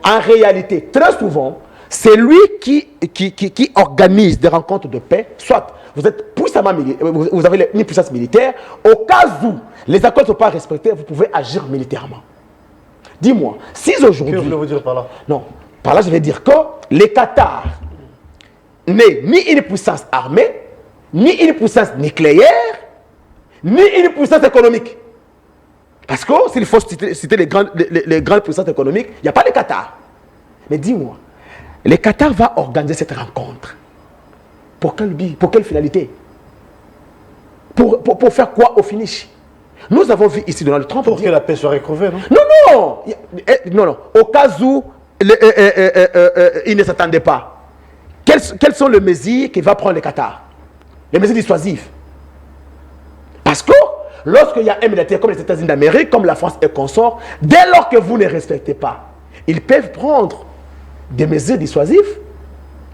En réalité, très souvent, c'est lui qui organise des rencontres de paix, soit vous êtes puissamment vous avez une puissance militaire, au cas où les accords ne sont pas respectés, vous pouvez agir militairement. Dis-moi, si aujourd'hui... Que voulez-vous dire par là? Non, par là je vais dire que les Qatar n'est ni une puissance armée, ni une puissance nucléaire, ni une puissance économique. Parce que s'il faut citer les grandes puissances économiques, il n'y a pas le Qatar. Mais dis-moi, le Qatar va organiser cette rencontre. Pour quel but? Pour quelle finalité? Pour faire quoi au finish? Nous avons vu ici Donald Trump... Pour que la paix soit retrouvée, non? Non. Au cas où il ne s'attendait pas. Quelles sont les mesures qu'il va prendre le Qatar? Les mesures dissuasives. Parce que lorsqu'il y a un militaire comme les États-Unis d'Amérique, comme la France et consort, dès lors que vous ne respectez pas, ils peuvent prendre des mesures dissuasives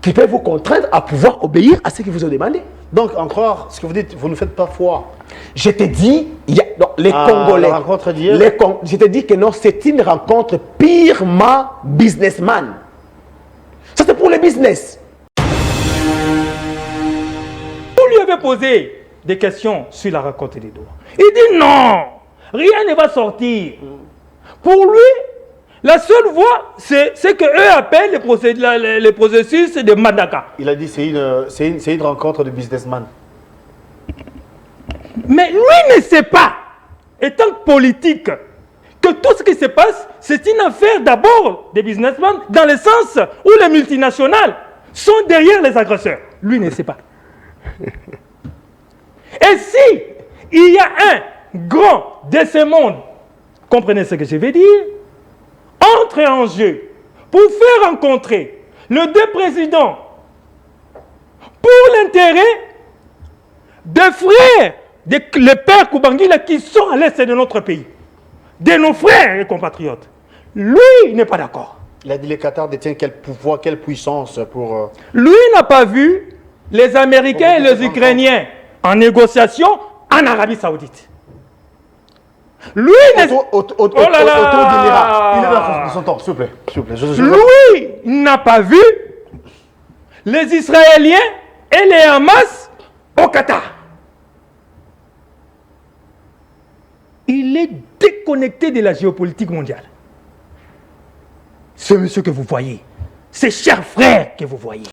qui peuvent vous contraindre à pouvoir obéir à ce que vous ont demandé. Donc, encore, ce que vous dites, vous ne faites pas foi. Je t'ai dit, les Congolais, la rencontre d'hier. Je t'ai dit que non, c'est une rencontre purement businessman. Ça, c'est pour le business. Vous lui avez posé des questions sur la rencontre des Doha. Il dit non, rien ne va sortir. Pour lui, la seule voie, c'est ce qu'eux appellent le processus de Madaka. Il a dit c'est une rencontre de businessman. Mais lui ne sait pas, étant politique, que tout ce qui se passe, c'est une affaire d'abord des businessmen, dans le sens où les multinationales sont derrière les agresseurs. Lui ne sait pas. Et si il y a un grand de ce monde, comprenez ce que je veux dire, entre en jeu pour faire rencontrer les deux présidents pour l'intérêt des frères, les pères Koubangila qui sont à l'est de notre pays, de nos frères et compatriotes. Lui, il n'est pas d'accord. Il a dit le Qatar détient quel pouvoir, quelle puissance pour... Lui n'a pas vu les Américains et les Ukrainiens en négociation en Arabie Saoudite. Lui, autour du Mira. Il est dans son temps, s'il vous plaît. Lui n'a pas vu les Israéliens et les Hamas au Qatar. Il est déconnecté de la géopolitique mondiale. Ce monsieur que vous voyez, ces chers frères que vous voyez.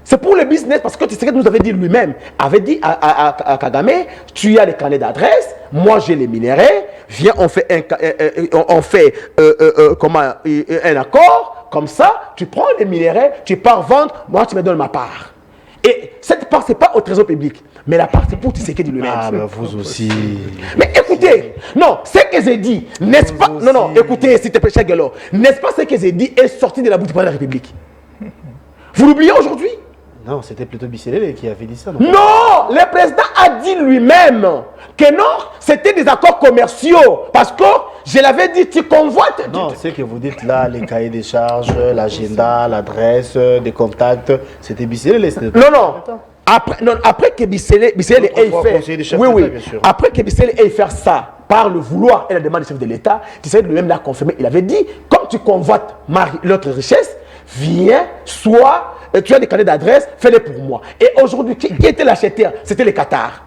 C'est pour le business, parce que tu sais que nous avait dit lui-même, avait dit à Kagame, tu as les carnets d'adresse, moi j'ai les minéraux, viens on fait un accord, comme ça, tu prends les minéraux, tu pars vendre, moi tu me donnes ma part. Et cette part, ce n'est pas au trésor public, mais la part, c'est pour Tshisekedi lui-même. Ah, ben vous aussi. Mais écoutez, non, ce que j'ai dit, n'est-ce pas... Non, écoutez, s'il te plaît, cher Guélo, n'est-ce pas ce que j'ai dit est sorti de la bouche de la République? Vous l'oubliez aujourd'hui? Non, c'était plutôt Bisselele qui avait dit ça. Non, le président a dit lui-même que non, c'était des accords commerciaux. Parce que je l'avais dit, tu convoites. Non, ce que vous dites là, les cahiers des charges, l'agenda, l'adresse, des contacts, c'était Bisselele. Non. Après que Bisselele ait fait... Oui. Après que Bisselele ait fait ça, par le vouloir et la demande du chef de l'État, Tshisekedi lui-même l'a confirmé. Il avait dit, comme tu convoites l'autre richesse, viens, soit... Tu as des carnets d'adresse, fais-les pour moi. Et aujourd'hui, qui était l'acheteur? C'était le Qatar.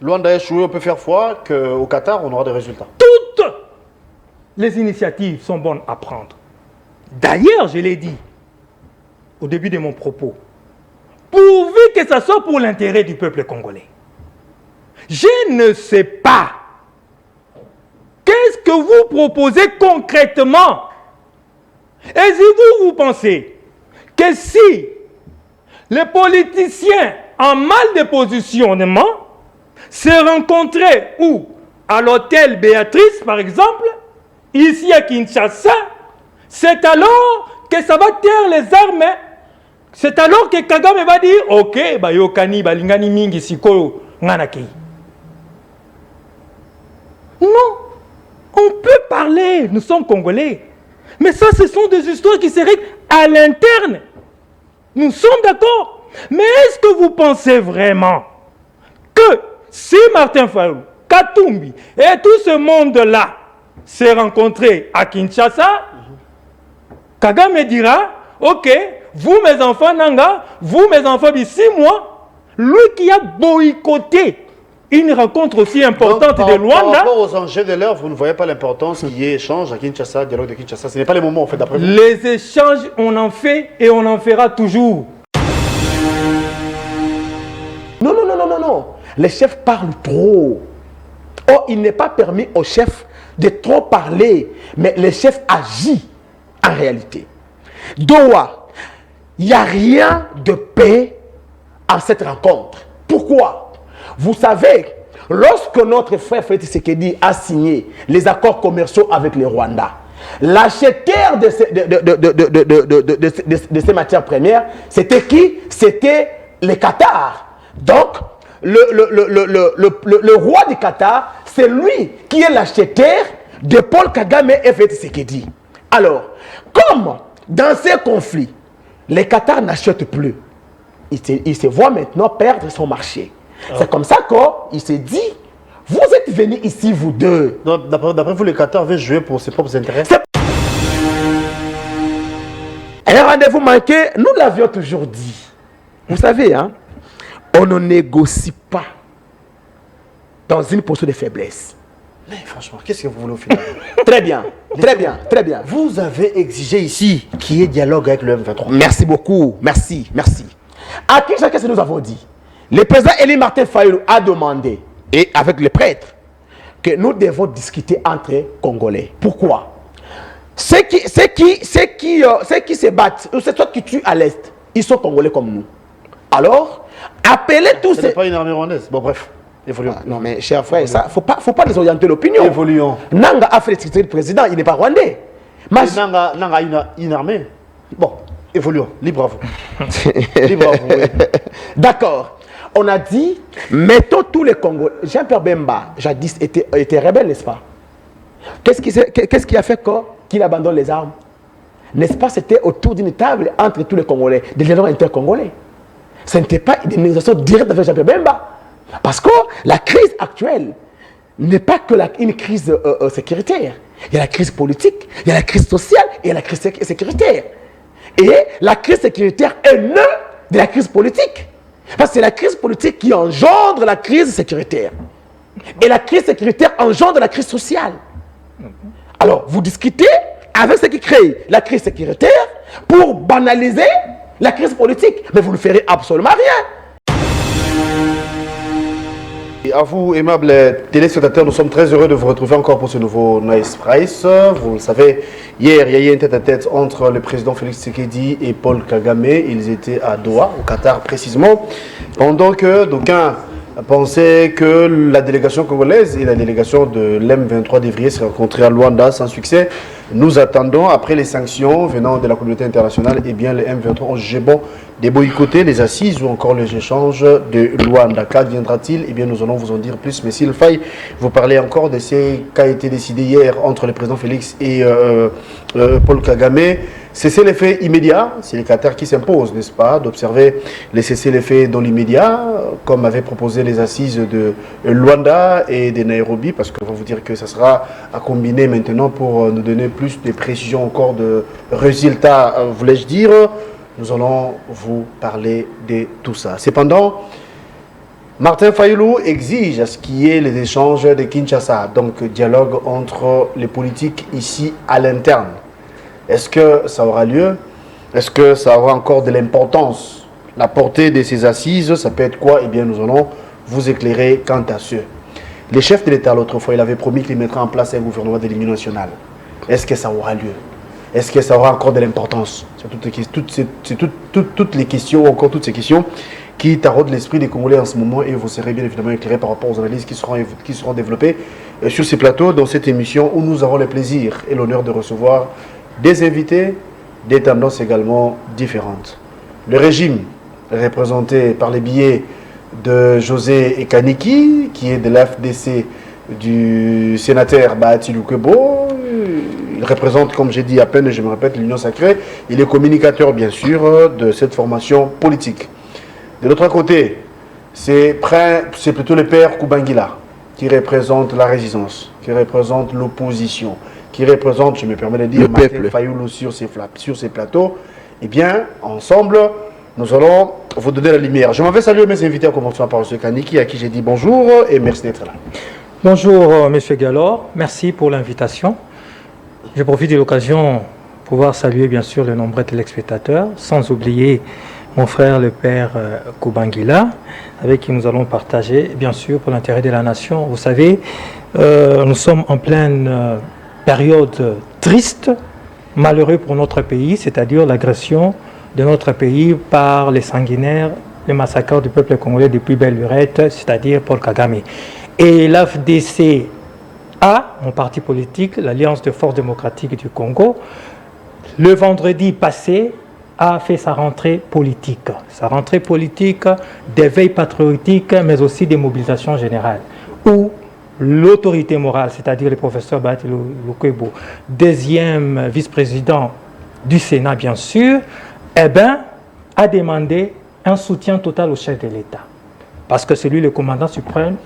Luanda échoué, on peut faire foi qu'au Qatar, on aura des résultats. Toutes les initiatives sont bonnes à prendre. D'ailleurs, je l'ai dit au début de mon propos, pourvu que ça soit pour l'intérêt du peuple congolais. Je ne sais pas qu'est-ce que vous proposez concrètement. Et si vous pensez que si les politiciens en mal de positionnement se rencontraient où? À l'hôtel Béatrice, par exemple, ici à Kinshasa, c'est alors que ça va taire les armes. C'est alors que Kagame va dire, ok, yokani, balingani mingi siko nganaki. Non, on peut parler, nous sommes Congolais. Mais ça, ce sont des histoires qui se règlent à l'interne. Nous sommes d'accord. Mais est-ce que vous pensez vraiment que si Martin Fayulu Katumbi et tout ce monde-là s'est rencontré à Kinshasa, Kagame dira, ok, vous mes enfants Nanga, vous mes enfants de 6 mois, lui qui a boycotté une rencontre aussi importante de Luanda. Par rapport aux enjeux de l'heure, vous ne voyez pas l'importance qu'il y ait échange à Kinshasa, dialogue de Kinshasa. Ce n'est pas les moments en fait d'après vous. Les échanges, on en fait et on en fera toujours. Non, non, non, non, non, non. Les chefs parlent trop. Or, il n'est pas permis aux chefs de trop parler, mais les chefs agissent en réalité. Doha, il n'y a rien de paix en cette rencontre. Pourquoi? Vous savez, lorsque notre frère Félix Tshisekedi a signé les accords commerciaux avec le Rwanda, l'acheteur de ces matières premières, c'était qui? C'était le Qatar. Donc, le roi du Qatar, c'est lui qui est l'acheteur de Paul Kagame et Félix Tshisekedi. Alors, comme dans ces conflits, le Qatar n'achète plus, il se voit maintenant perdre son marché. C'est comme ça qu'il s'est dit, vous êtes venus ici, vous deux. D'après vous, le Qatar veut jouer pour ses propres intérêts? Un rendez-vous manqué, nous l'avions toujours dit. Vous savez, hein, on ne négocie pas dans une posture de faiblesse. Mais franchement, qu'est-ce que vous voulez au final? Très bien, très bien, très bien. Vous avez exigé ici qu'il y ait dialogue avec le M23. Merci beaucoup, merci, merci. À qui chacun, nous avons dit? Le président Elie Martin Fayulu a demandé, et avec les prêtres, que nous devons discuter entre Congolais. Pourquoi? Ceux qui se battent, ou c'est toi qui tuent à l'Est, ils sont Congolais comme nous. Alors, appelez tous ces... Ce n'est pas une armée rwandaise. Bon, bref, évoluons. Ah, non, mais cher frère, il ne faut pas désorienter l'opinion. Évoluons. Nanga a fait le président, il n'est pas rwandais. Nanga a une armée. Bon, évoluons. Libre à vous. Libre à vous, oui. D'accord. On a dit, mettons tous les Congolais. Jean-Pierre Bemba, jadis, était rebelle, n'est-ce pas? Qu'est-ce qui a fait qu'il abandonne les armes? N'est-ce pas, c'était autour d'une table entre tous les Congolais, des dialogues intercongolais. Ce n'était pas une négociation directe avec Jean-Pierre Bemba. Parce que la crise actuelle n'est pas que une crise sécuritaire. Il y a la crise politique, il y a la crise sociale et il y a la crise sécuritaire. Et la crise sécuritaire est née de la crise politique. Parce que c'est la crise politique qui engendre la crise sécuritaire. Et la crise sécuritaire engendre la crise sociale. Alors, vous discutez avec ceux qui créent la crise sécuritaire pour banaliser la crise politique. Mais vous ne ferez absolument rien. Et à vous, aimables téléspectateurs, nous sommes très heureux de vous retrouver encore pour ce nouveau Nice Price. Vous le savez, hier, il y a eu un tête-à-tête entre le président Félix Tshisekedi et Paul Kagame. Ils étaient à Doha, au Qatar précisément, pendant que d'aucuns pensaient que la délégation congolaise et la délégation de l'M23 devraient se rencontrer à Luanda sans succès. Nous attendons, après les sanctions venant de la communauté internationale, et bien les M23 ont jugé bon de boycotter les assises ou encore les échanges de Luanda. Qu'adviendra-t-il? Eh bien, nous allons vous en dire plus. Mais s'il faille vous parler encore de ce qui a été décidé hier entre le président Félix et Paul Kagame, cessez-les-faits immédiats, c'est les Qatar qui s'imposent, n'est-ce pas, d'observer les cessez-les-faits dans l'immédiat, comme avaient proposé les assises de Luanda et de Nairobi, parce qu'on va vous dire que ça sera à combiner maintenant pour nous donner plus de précisions encore de résultats, voulais-je dire. Nous allons vous parler de tout ça. Cependant, Martin Fayulu exige à ce qu'il y ait les échanges de Kinshasa, donc dialogue entre les politiques ici à l'interne. Est-ce que ça aura lieu? Est-ce que ça aura encore de l'importance? La portée de ces assises, ça peut être quoi? Eh bien, nous allons vous éclairer quant à ce. Les chefs de l'État, l'autre fois, il avait promis qu'il mettrait en place un gouvernement de l'Union nationale. Est-ce que ça aura lieu? Est-ce que ça aura encore de l'importance? C'est toutes les questions, encore toutes ces questions qui taraudent l'esprit des Congolais en ce moment, et vous serez bien évidemment éclairés par rapport aux analyses qui seront développées sur ces plateaux dans cette émission où nous aurons le plaisir et l'honneur de recevoir des invités, des tendances également différentes. Le régime représenté par les billets de José Ekaniki, qui est de l'FDC du sénateur Bahati Lukebo. Il représente, comme j'ai dit à peine, je me répète, l'Union sacrée. Il est communicateur, bien sûr, de cette formation politique. De l'autre côté, c'est plutôt le père Koubangila, qui représente la résistance, qui représente l'opposition, qui représente, je me permets de dire, le peuple Fayoulou sur ces plateaux, eh bien, ensemble, nous allons vous donner la lumière. Je m'en vais saluer mes invités en commençant par M. Kaniki, à qui j'ai dit bonjour et merci d'être là. Bonjour, M. Galor. Merci pour l'invitation. Je profite de l'occasion pour pouvoir saluer, bien sûr, le nombreux téléspectateurs, sans oublier mon frère, le père Koubangila, avec qui nous allons partager, bien sûr, pour l'intérêt de la nation. Vous savez, nous sommes en pleine période triste, malheureuse pour notre pays, c'est-à-dire l'agression de notre pays par les sanguinaires, les massacres du peuple congolais depuis belle lurette, c'est-à-dire Paul Kagame. Et l'AFDC a, mon parti politique, l'Alliance de forces démocratiques du Congo, le vendredi passé, a fait sa rentrée politique. Sa rentrée politique d'éveil patriotique, mais aussi des mobilisations générales, où l'autorité morale, c'est-à-dire le professeur Bahati Lukwebo, deuxième vice-président du Sénat, bien sûr, a demandé un soutien total au chef de l'État. Parce que c'est lui le commandant suprême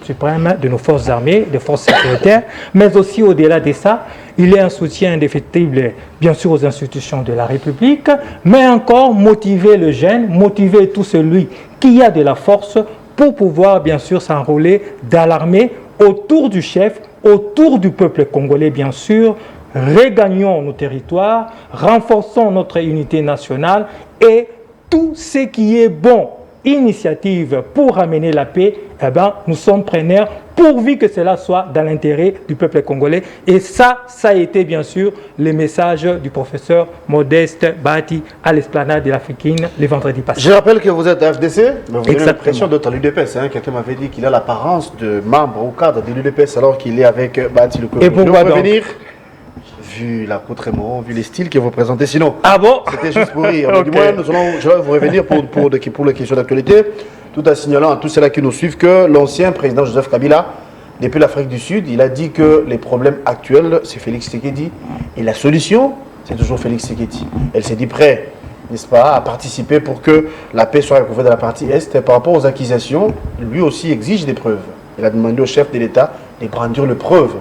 de nos forces armées, des forces sécuritaires, mais aussi au-delà de ça, il est un soutien indéfectible, bien sûr, aux institutions de la République, mais encore motiver le jeune, motiver tout celui qui a de la force pour pouvoir, bien sûr, s'enrôler dans l'armée autour du chef, autour du peuple congolais, bien sûr. Regagnons nos territoires, renforçons notre unité nationale et tout ce qui est bon, initiative pour ramener la paix, nous sommes preneurs pourvu que cela soit dans l'intérêt du peuple congolais. Et ça a été bien sûr le message du professeur Modeste Bahati à l'esplanade de l'Africaine le vendredi passé. Je rappelle que vous êtes à FDC, mais vous avez l'impression d'être à l'UDPS. Quelqu'un m'avait dit qu'il a l'apparence de membre ou cadre de l'UDPS alors qu'il est avec Bahati Lukwebo. Et pourquoi donc vu l'accoutrement, vu les styles que vous présentez. Sinon, ah bon, c'était juste pour rire. Okay. Du moins, je vais vous revenir pour les questions d'actualité, tout en signalant à tous ceux-là qui nous suivent que l'ancien président Joseph Kabila, depuis l'Afrique du Sud, il a dit que les problèmes actuels, c'est Félix Tshisekedi, et la solution, c'est toujours Félix Tshisekedi. Elle s'est dit prêt, n'est-ce pas, à participer pour que la paix soit recouvrée dans la partie Est. Par rapport aux accusations, lui aussi exige des preuves. Il a demandé au chef de l'État de brandir les preuves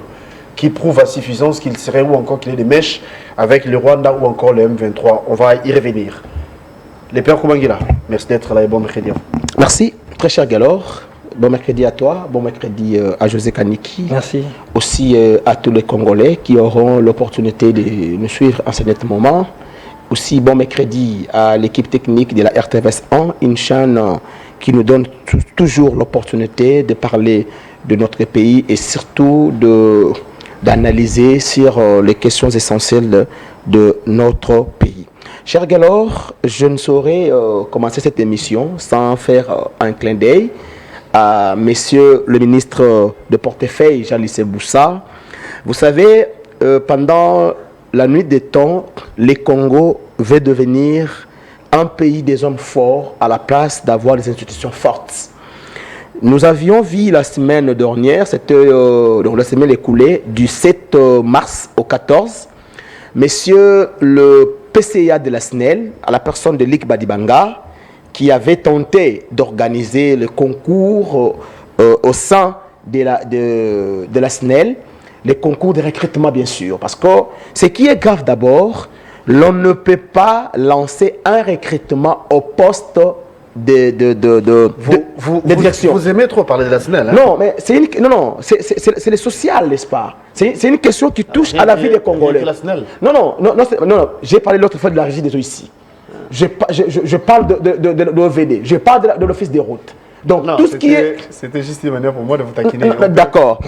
qui prouve à suffisance qu'il serait ou encore qu'il ait des mèches avec le Rwanda ou encore le M23. On va y revenir. Les pères Koubangila, merci d'être là et bon mercredi à vous. Merci, très cher Galor. Bon mercredi à toi, bon mercredi à José Kaniki. Merci. Aussi à tous les Congolais qui auront l'opportunité de nous suivre en ce moment. Aussi bon mercredi à l'équipe technique de la RTVS 1, une chaîne qui nous donne toujours l'opportunité de parler de notre pays et surtout d'analyser sur les questions essentielles de notre pays. Cher Galor, je ne saurais commencer cette émission sans faire un clin d'œil à monsieur le ministre de portefeuille, Jean-Lissé Boussa. Vous savez, pendant la nuit des temps, le Congo veut devenir un pays des hommes forts à la place d'avoir des institutions fortes. Nous avions vu la semaine dernière, c'était la semaine écoulée, du 7 mars au 14, monsieur le PCA de la SNEL, à la personne de Lik Badibanga, qui avait tenté d'organiser le concours au sein de la SNEL, les concours de recrutement bien sûr. Parce que ce qui est grave d'abord, l'on ne peut pas lancer un recrutement au poste de direction. Vous aimez trop parler de la SNEL, hein? Non, mais c'est le social, n'est-ce pas? C'est une question qui touche à la vie des Congolais. La SNEL. Non, j'ai parlé l'autre fois de la régie des eaux ici. Je parle de l'OVD, je parle de l'office des routes. Donc, non, tout ce qui est... C'était juste une manière pour moi de vous taquiner. D'accord.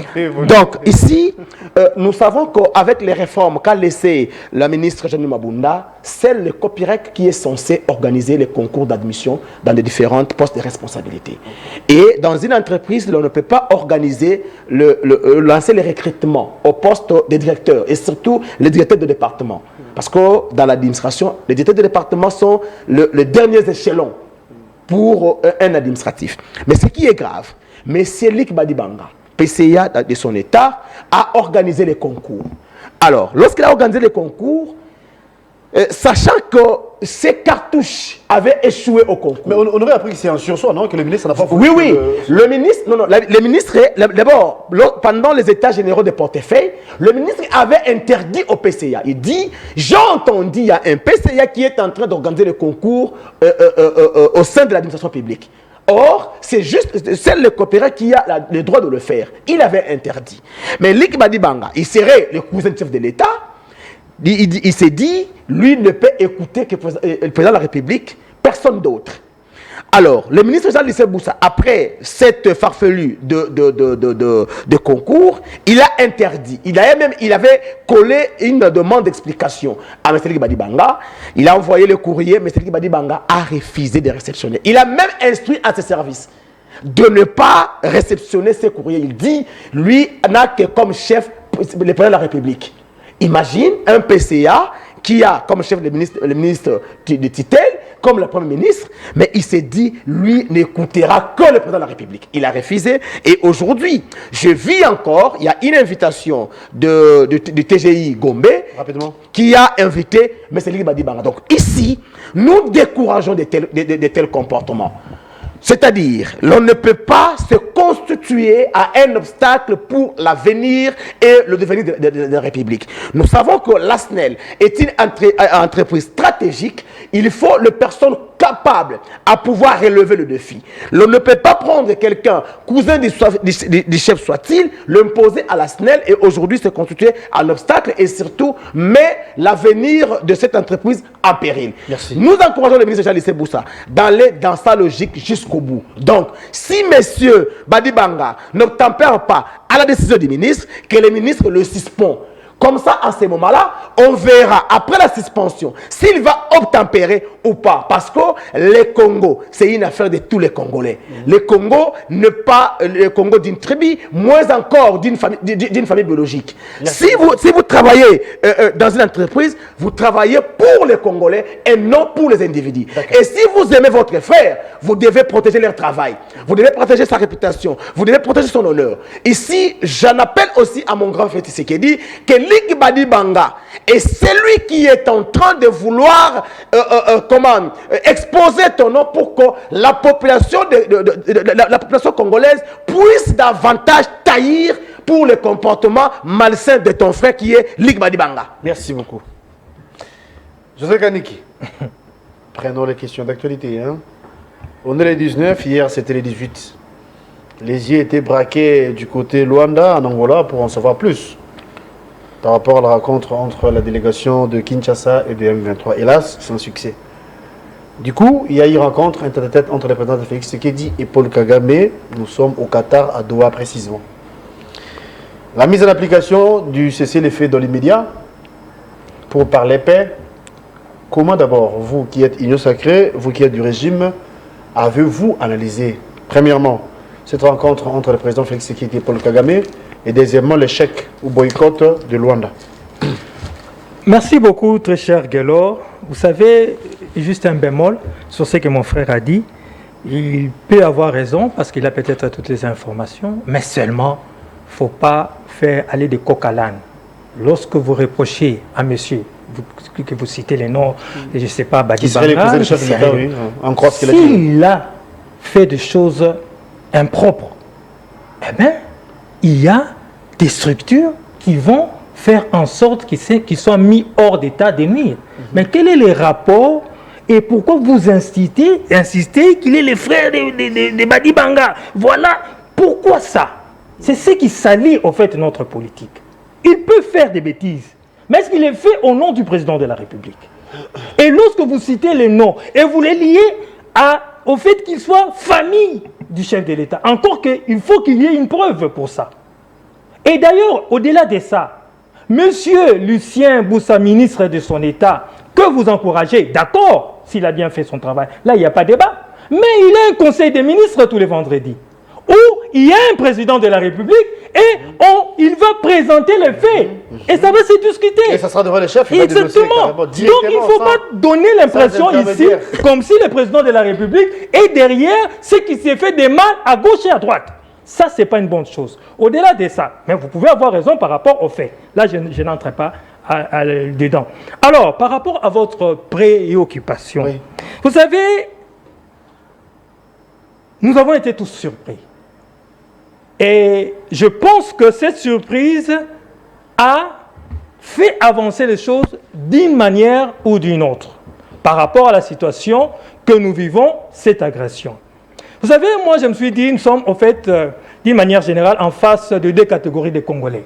Donc, ici, nous savons qu'avec les réformes qu'a laissé la ministre Jeanine Mabunda, c'est le COPIREC qui est censé organiser les concours d'admission dans les différents postes de responsabilité. Et dans une entreprise, on ne peut pas organiser, lancer les recrutements au poste des directeurs et surtout les directeurs de département. Parce que dans l'administration, les directeurs de département sont les derniers échelons pour un administratif. Mais ce qui est grave, M. Lik Badibanga, PCA de son État, a organisé les concours. Alors, lorsqu'il a organisé les concours, sachant que ces cartouches avaient échoué au concours. Mais on aurait appris que c'est un sursaut, non? Que le ministre n'a pas Oui, oui. Le ministre, le ministre, d'abord, pendant les états généraux des portefeuilles, le ministre avait interdit au PCA. Il dit, j'ai entendu, il y a un PCA qui est en train d'organiser le concours au sein de l'administration publique. Or, c'est juste seul le coopérant qui a le droit de le faire. Il avait interdit. Mais Lik Badibanga, il serait le cousin chef de l'État. Il s'est dit, lui ne peut écouter que le président de la République, personne d'autre. Alors, le ministre Jean Lycée Boussa, après cette farfelue de concours, il a interdit. Il avait collé une demande d'explication à M. Badibanga. Il a envoyé le courrier, M. Badibanga a refusé de réceptionner. Il a même instruit à ses services de ne pas réceptionner ces courriers. Il dit, lui n'a que comme chef le président de la République. Imagine un PCA qui a comme chef le ministre de tutelle, comme le Premier ministre, mais il s'est dit, lui n'écoutera que le président de la République. Il a refusé. Et aujourd'hui, je vis encore, il y a une invitation de TGI Gombe, rapidement, qui a invité M. Lik Badibanga. Donc ici, nous décourageons de tels comportements. C'est-à-dire, l'on ne peut pas se constituer à un obstacle pour l'avenir et le devenir de la République. Nous savons que l'ASNEL est une entreprise stratégique. Il faut les personnes capables à pouvoir relever le défi. L'on ne peut pas prendre quelqu'un, cousin du chef soit-il, l'imposer à l'ASNEL et aujourd'hui se constituer à l'obstacle et surtout met l'avenir de cette entreprise en péril. Merci. Nous encourageons le ministre Jean Lycée Boussa d'aller dans sa logique jusqu'au bout. Donc, si M. Badibanga n'obtempère pas à la décision du ministre, que le ministre le suspend. Comme ça, à ce moment-là, on verra après la suspension s'il va obtempérer ou pas. Parce que le Congo, c'est une affaire de tous les Congolais. Le Congo n'est pas le Congo d'une tribu, moins encore d'une famille biologique. Si vous travaillez dans une entreprise, vous travaillez pour les Congolais et non pour les individus. Et si vous aimez votre frère, vous devez protéger leur travail. Vous devez protéger sa réputation. Vous devez protéger son honneur. Ici, j'en appelle aussi à mon grand frère Tshisekedi que Lik Badibanga est celui qui est en train de vouloir exposer ton nom pour que la population, la population congolaise puisse davantage taillir pour le comportement malsain de ton frère qui est Lik Badibanga. Merci beaucoup. José Kaniki, prenons les questions d'actualité. Hein. On est le 19, hier c'était le 18. Les yeux étaient braqués du côté Luanda, en Angola, pour en savoir plus par rapport à la rencontre entre la délégation de Kinshasa et de M23. Hélas, sans succès. Du coup, il y a eu une rencontre tête-à-tête entre le président de Félix Tshisekedi et Paul Kagame. Nous sommes au Qatar, à Doha précisément. La mise en application du cessez-le-feu dans l'immédiat pour parler paix. Comment d'abord, vous qui êtes Union Sacrée, vous qui êtes du régime, avez-vous analysé, premièrement, cette rencontre entre le président Félix Tshisekedi et Paul Kagame, et deuxièmement, l'échec ou boycott de Luanda? Merci beaucoup, très cher Guélor. Vous savez, juste un bémol sur ce que mon frère a dit. Il peut avoir raison parce qu'il a peut-être toutes les informations, mais seulement, il ne faut pas faire aller des coq à l'âne. Lorsque vous reprochez à monsieur, que vous citez les noms, et je ne sais pas, Badibanga, s'il a fait des choses impropres, eh bien, il y a des structures qui vont faire en sorte qu'ils soient mis hors d'état de nuire. Mais quel est le rapport et pourquoi vous insistez qu'il est le frère de Badibanga? Voilà, pourquoi ça? C'est ce qui salit au fait notre politique. Il peut faire des bêtises, mais est-ce qu'il est fait au nom du président de la République? Et lorsque vous citez les noms et vous les liez au fait qu'il soit famille du chef de l'État, encore qu'il faut qu'il y ait une preuve pour ça. Et d'ailleurs, au-delà de ça, Monsieur Lucien Boussa, ministre de son État, que vous encouragez, d'accord, s'il a bien fait son travail, là il n'y a pas de débat, mais il a un conseil des ministres tous les vendredis, où il y a un président de la République et il va présenter les faits. Et ça va se discuter. Et ça sera devant les chefs. Exactement. Donc il ne faut pas donner l'impression ici, comme si le président de la République est derrière ce qui s'est fait de mal à gauche et à droite. Ça, ce n'est pas une bonne chose. Au-delà de ça, mais vous pouvez avoir raison par rapport aux faits. Là, je n'entre pas dedans. Alors, par rapport à votre préoccupation, Oui. vous savez, nous avons été tous surpris. Et je pense que cette surprise a fait avancer les choses d'une manière ou d'une autre par rapport à la situation que nous vivons, cette agression. Vous savez, moi je me suis dit, nous sommes en fait, d'une manière générale, en face de deux catégories de Congolais.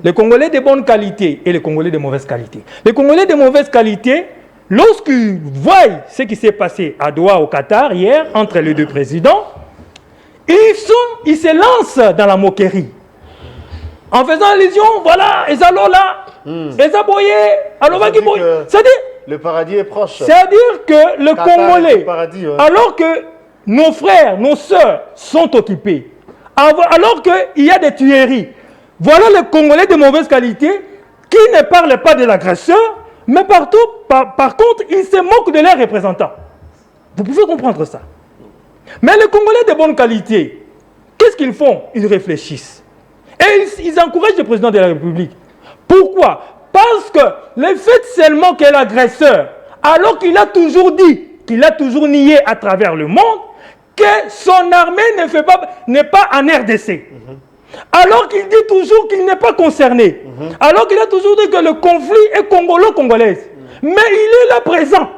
Les Congolais de bonne qualité et les Congolais de mauvaise qualité. Les Congolais de mauvaise qualité, lorsqu'ils voient ce qui s'est passé à Doha au Qatar hier entre les deux présidents, ils se lancent dans la moquerie. En faisant allusion, voilà, ils allons là, ils aboyés, alors c'est-à-dire, le paradis est proche. c'est-à-dire que le Qatar Congolais, est le paradis, ouais. alors que nos frères, nos sœurs sont occupés, alors qu'il y a des tueries, voilà les Congolais de mauvaise qualité qui ne parlent pas de l'agresseur, mais partout, par contre, ils se moquent de leurs représentants. Vous pouvez comprendre ça. Mais les Congolais de bonne qualité, qu'est-ce qu'ils font? Ils réfléchissent. Et ils encouragent le président de la République. Pourquoi? Parce que le fait seulement qu'est l'agresseur, alors qu'il a toujours dit, qu'il a toujours nié à travers le monde, que son armée n'est pas en RDC. Alors qu'il dit toujours qu'il n'est pas concerné. Alors qu'il a toujours dit que le conflit est congolo-congolaise. Mais il est là présent.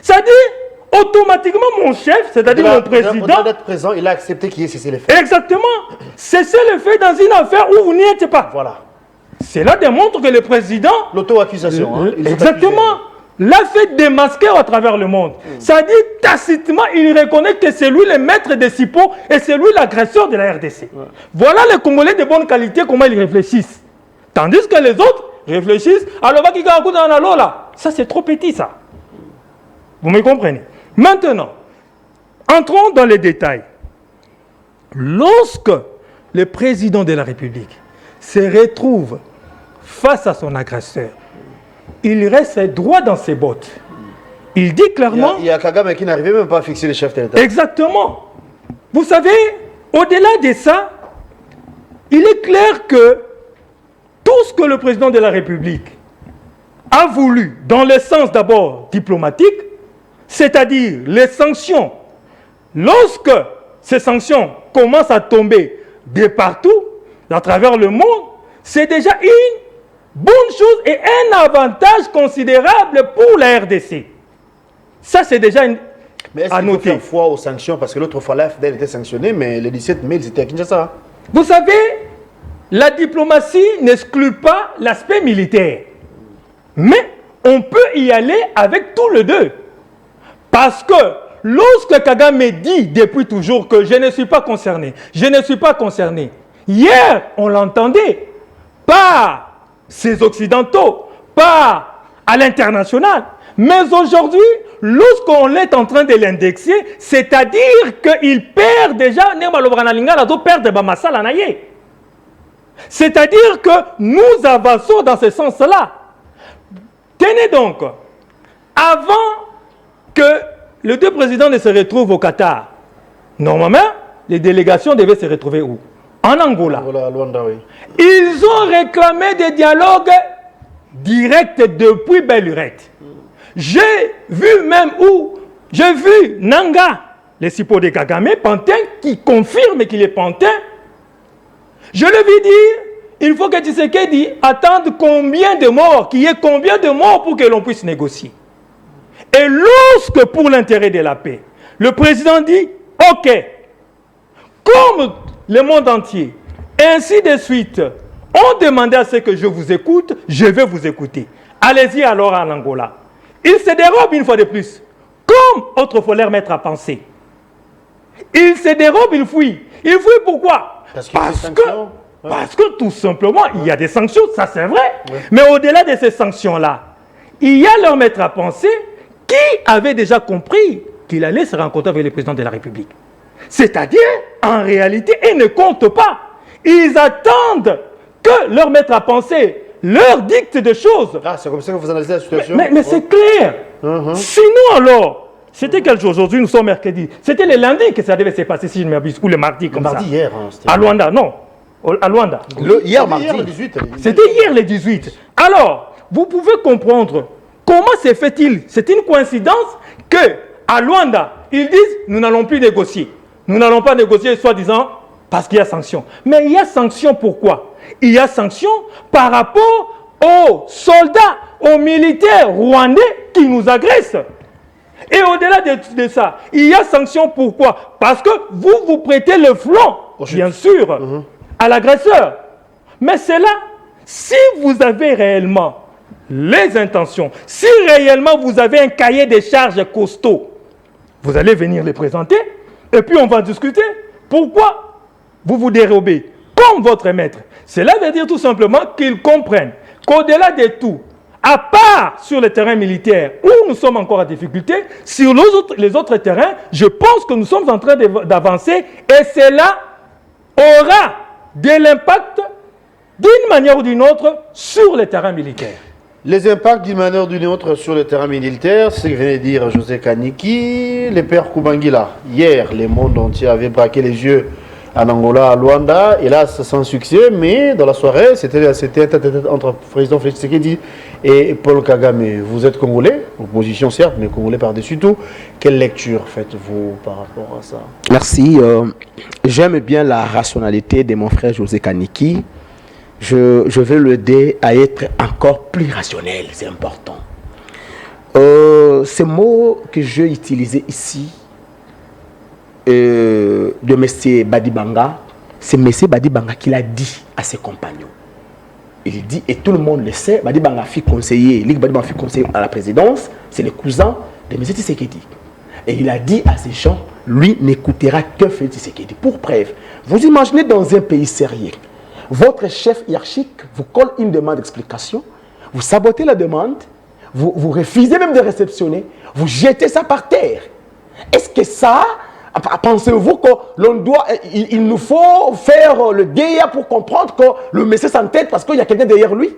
C'est-à-dire, automatiquement, mon chef, c'est-à-dire mon président... Au-delà d'être présent, il a accepté qu'il y ait cessé les faits. Exactement. Cessez le fait dans une affaire où vous n'y êtes pas. Voilà. Cela démontre que le président... L'auto-accusation. Hein. Ils sont Exactement. L'a fait démasquer à travers le monde. C'est-à-dire, tacitement, il reconnaît que c'est lui le maître des CIPO et c'est lui l'agresseur de la RDC. Voilà les Congolais de bonne qualité, comment ils réfléchissent. Tandis que les autres réfléchissent, alors va qu'il y a un coup dans la là. Ça, c'est trop petit, ça. Vous me comprenez? Maintenant, entrons dans les détails. Lorsque le président de la République se retrouve face à son agresseur, il reste droit dans ses bottes. Il dit clairement... Il y a Kagame qui n'arrivait même pas à fixer les chefs de l'État. Exactement. Vous savez, au-delà de ça, il est clair que tout ce que le président de la République a voulu, dans le sens d'abord diplomatique, c'est-à-dire les sanctions, lorsque ces sanctions commencent à tomber de partout, à travers le monde, c'est déjà une bonne chose et un avantage considérable pour la RDC. Ça, c'est déjà une... Mais est-ce qu'il faut faire foi aux sanctions? Parce que l'autre fois, l'AFDL était sanctionné, mais le 17 mai, ils étaient à Kinshasa. Vous savez, la diplomatie n'exclut pas l'aspect militaire. Mais on peut y aller avec tout le deux. Parce que lorsque Kagame dit depuis toujours que je ne suis pas concerné, hier, on l'entendait, pas ces Occidentaux, pas à l'international, mais aujourd'hui, lorsqu'on est en train de l'indexer, c'est-à-dire qu'il perd déjà, c'est-à-dire que nous avançons dans ce sens-là. Tenez donc, avant que les deux présidents ne se retrouvent au Qatar, normalement, les délégations devaient se retrouver où? En Angola. Luanda, oui. Ils ont réclamé des dialogues directs depuis Bellurette. J'ai vu même j'ai vu Nanga, les Sipo de Kagame, Pantin, qui confirme qu'il est Pantin. Je lui ai dit, il faut que Tshisekedi attende combien de morts, qu'il y ait combien de morts pour que l'on puisse négocier. Et lorsque, pour l'intérêt de la paix, le président dit, ok, comme le monde entier, et ainsi de suite, on demandait à ce que je vous écoute, je vais vous écouter. Allez-y alors en Angola. Il se dérobe une fois de plus, comme autrefois leur maître à penser. Il se dérobe, il fuit. Il fuit pourquoi? Parce que tout simplement, il y a des sanctions, ça c'est vrai. Ouais. Mais au-delà de ces sanctions-là, il y a leur maître à penser qui avait déjà compris qu'il allait se rencontrer avec le président de la République. C'est-à-dire, en réalité, ils ne comptent pas. Ils attendent que leur maître à penser leur dicte des choses. Ah, c'est comme ça que vous analysez la situation. Mais c'est clair. Sinon alors, c'était quel jour? Aujourd'hui, nous sommes mercredi. C'était le lundi que ça devait se passer, si je ne m'abuse, ou le mardi comme ça. Mardi hier. À Luanda, non. À Luanda. Hier mardi. Hier, le 18. C'était hier le 18. Alors, vous pouvez comprendre comment se fait-il. C'est une coïncidence que à Luanda, ils disent nous n'allons plus négocier. Nous n'allons pas négocier, soi-disant, parce qu'il y a sanction. Mais il y a sanction pourquoi? Il y a sanction par rapport aux soldats, aux militaires rwandais qui nous agressent. Et au-delà de ça, il y a sanction pourquoi? Parce que vous prêtez le flanc, bien sûr, à l'agresseur. Mais c'est là, si vous avez réellement les intentions, si réellement vous avez un cahier des charges costaud, vous allez venir les présenter et puis on va discuter. Pourquoi vous vous dérobez comme votre maître? Cela veut dire tout simplement qu'ils comprennent qu'au-delà de tout, à part sur le terrain militaire où nous sommes encore en difficulté, sur les autres terrains, je pense que nous sommes en train d'avancer et cela aura de l'impact d'une manière ou d'une autre sur le terrain militaire. Les impacts d'une manière ou d'une autre sur le terrain militaire, c'est ce que venait de dire José Kaniki, le père Kubangila. Hier, le monde entier avait braqué les yeux en Angola, à Luanda, et là, sans succès, mais dans la soirée, c'était un tête-à-tête entre le président Félix Tshisekedi et Paul Kagame. Vous êtes Congolais, opposition certes, mais Congolais par-dessus tout. Quelle lecture faites-vous par rapport à ça? Merci. J'aime bien la rationalité de mon frère José Kaniki. Je veux l'aider à être encore plus rationnel, c'est important. Ce mot que je vais utiliser ici, de M. Badibanga, c'est M. Badibanga qui l'a dit à ses compagnons. Il dit, et tout le monde le sait, Badibanga fut conseiller, Badibanga fut conseiller à la présidence, c'est le cousin de M. Tshisekedi. Et il a dit à ces gens, lui n'écoutera que Félix Tshisekedi. Pour preuve, vous imaginez dans un pays sérieux, votre chef hiérarchique vous colle une demande d'explication, vous sabotez la demande, vous refusez même de réceptionner, vous jetez ça par terre. Est-ce que ça, pensez-vous qu'il nous faut faire le DIA pour comprendre que le monsieur s'entête parce qu'il y a quelqu'un derrière lui?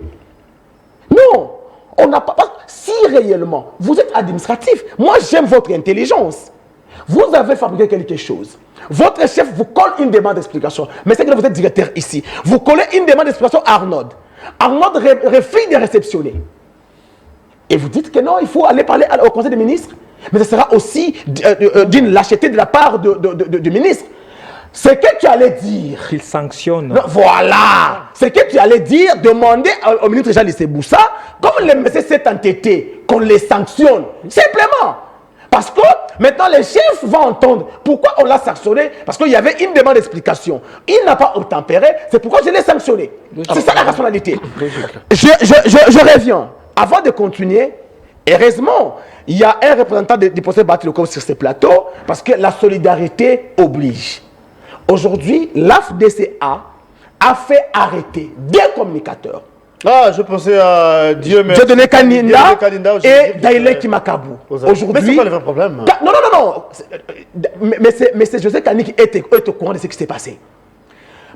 Non, on n'a pas. Si réellement vous êtes administratif, moi j'aime votre intelligence. Vous avez fabriqué quelque chose. Votre chef vous colle une demande d'explication. Mais c'est que vous êtes directeur ici. Vous collez une demande d'explication à Arnaud. Arnaud refuse de réceptionner. Et vous dites que non, il faut aller parler au Conseil des ministres. Mais ce sera aussi d'une lâcheté de la part du ministre. Ce que tu allais dire... Qu'il sanctionne. Voilà. Ce que tu allais dire, demander au ministre Jean Lisseboussa, comme le monsieur s'est entêté, qu'on les sanctionne. Simplement. Parce que maintenant les chefs vont entendre pourquoi on l'a sanctionné. Parce qu'il y avait une demande d'explication. Il n'a pas obtempéré, c'est pourquoi je l'ai sanctionné. C'est ça la rationalité. Je reviens. Avant de continuer, heureusement, il y a un représentant du procès Batiloko sur ce plateau parce que la solidarité oblige. Aujourd'hui, l'AFDCA a fait arrêter des communicateurs. Ah, je pensais à Dieu Kaninda et Daïlé Kimakabu. Aujourd'hui, mais c'est pas le vrai problème? Non. Mais c'est José Kani qui est au courant de ce qui s'est passé.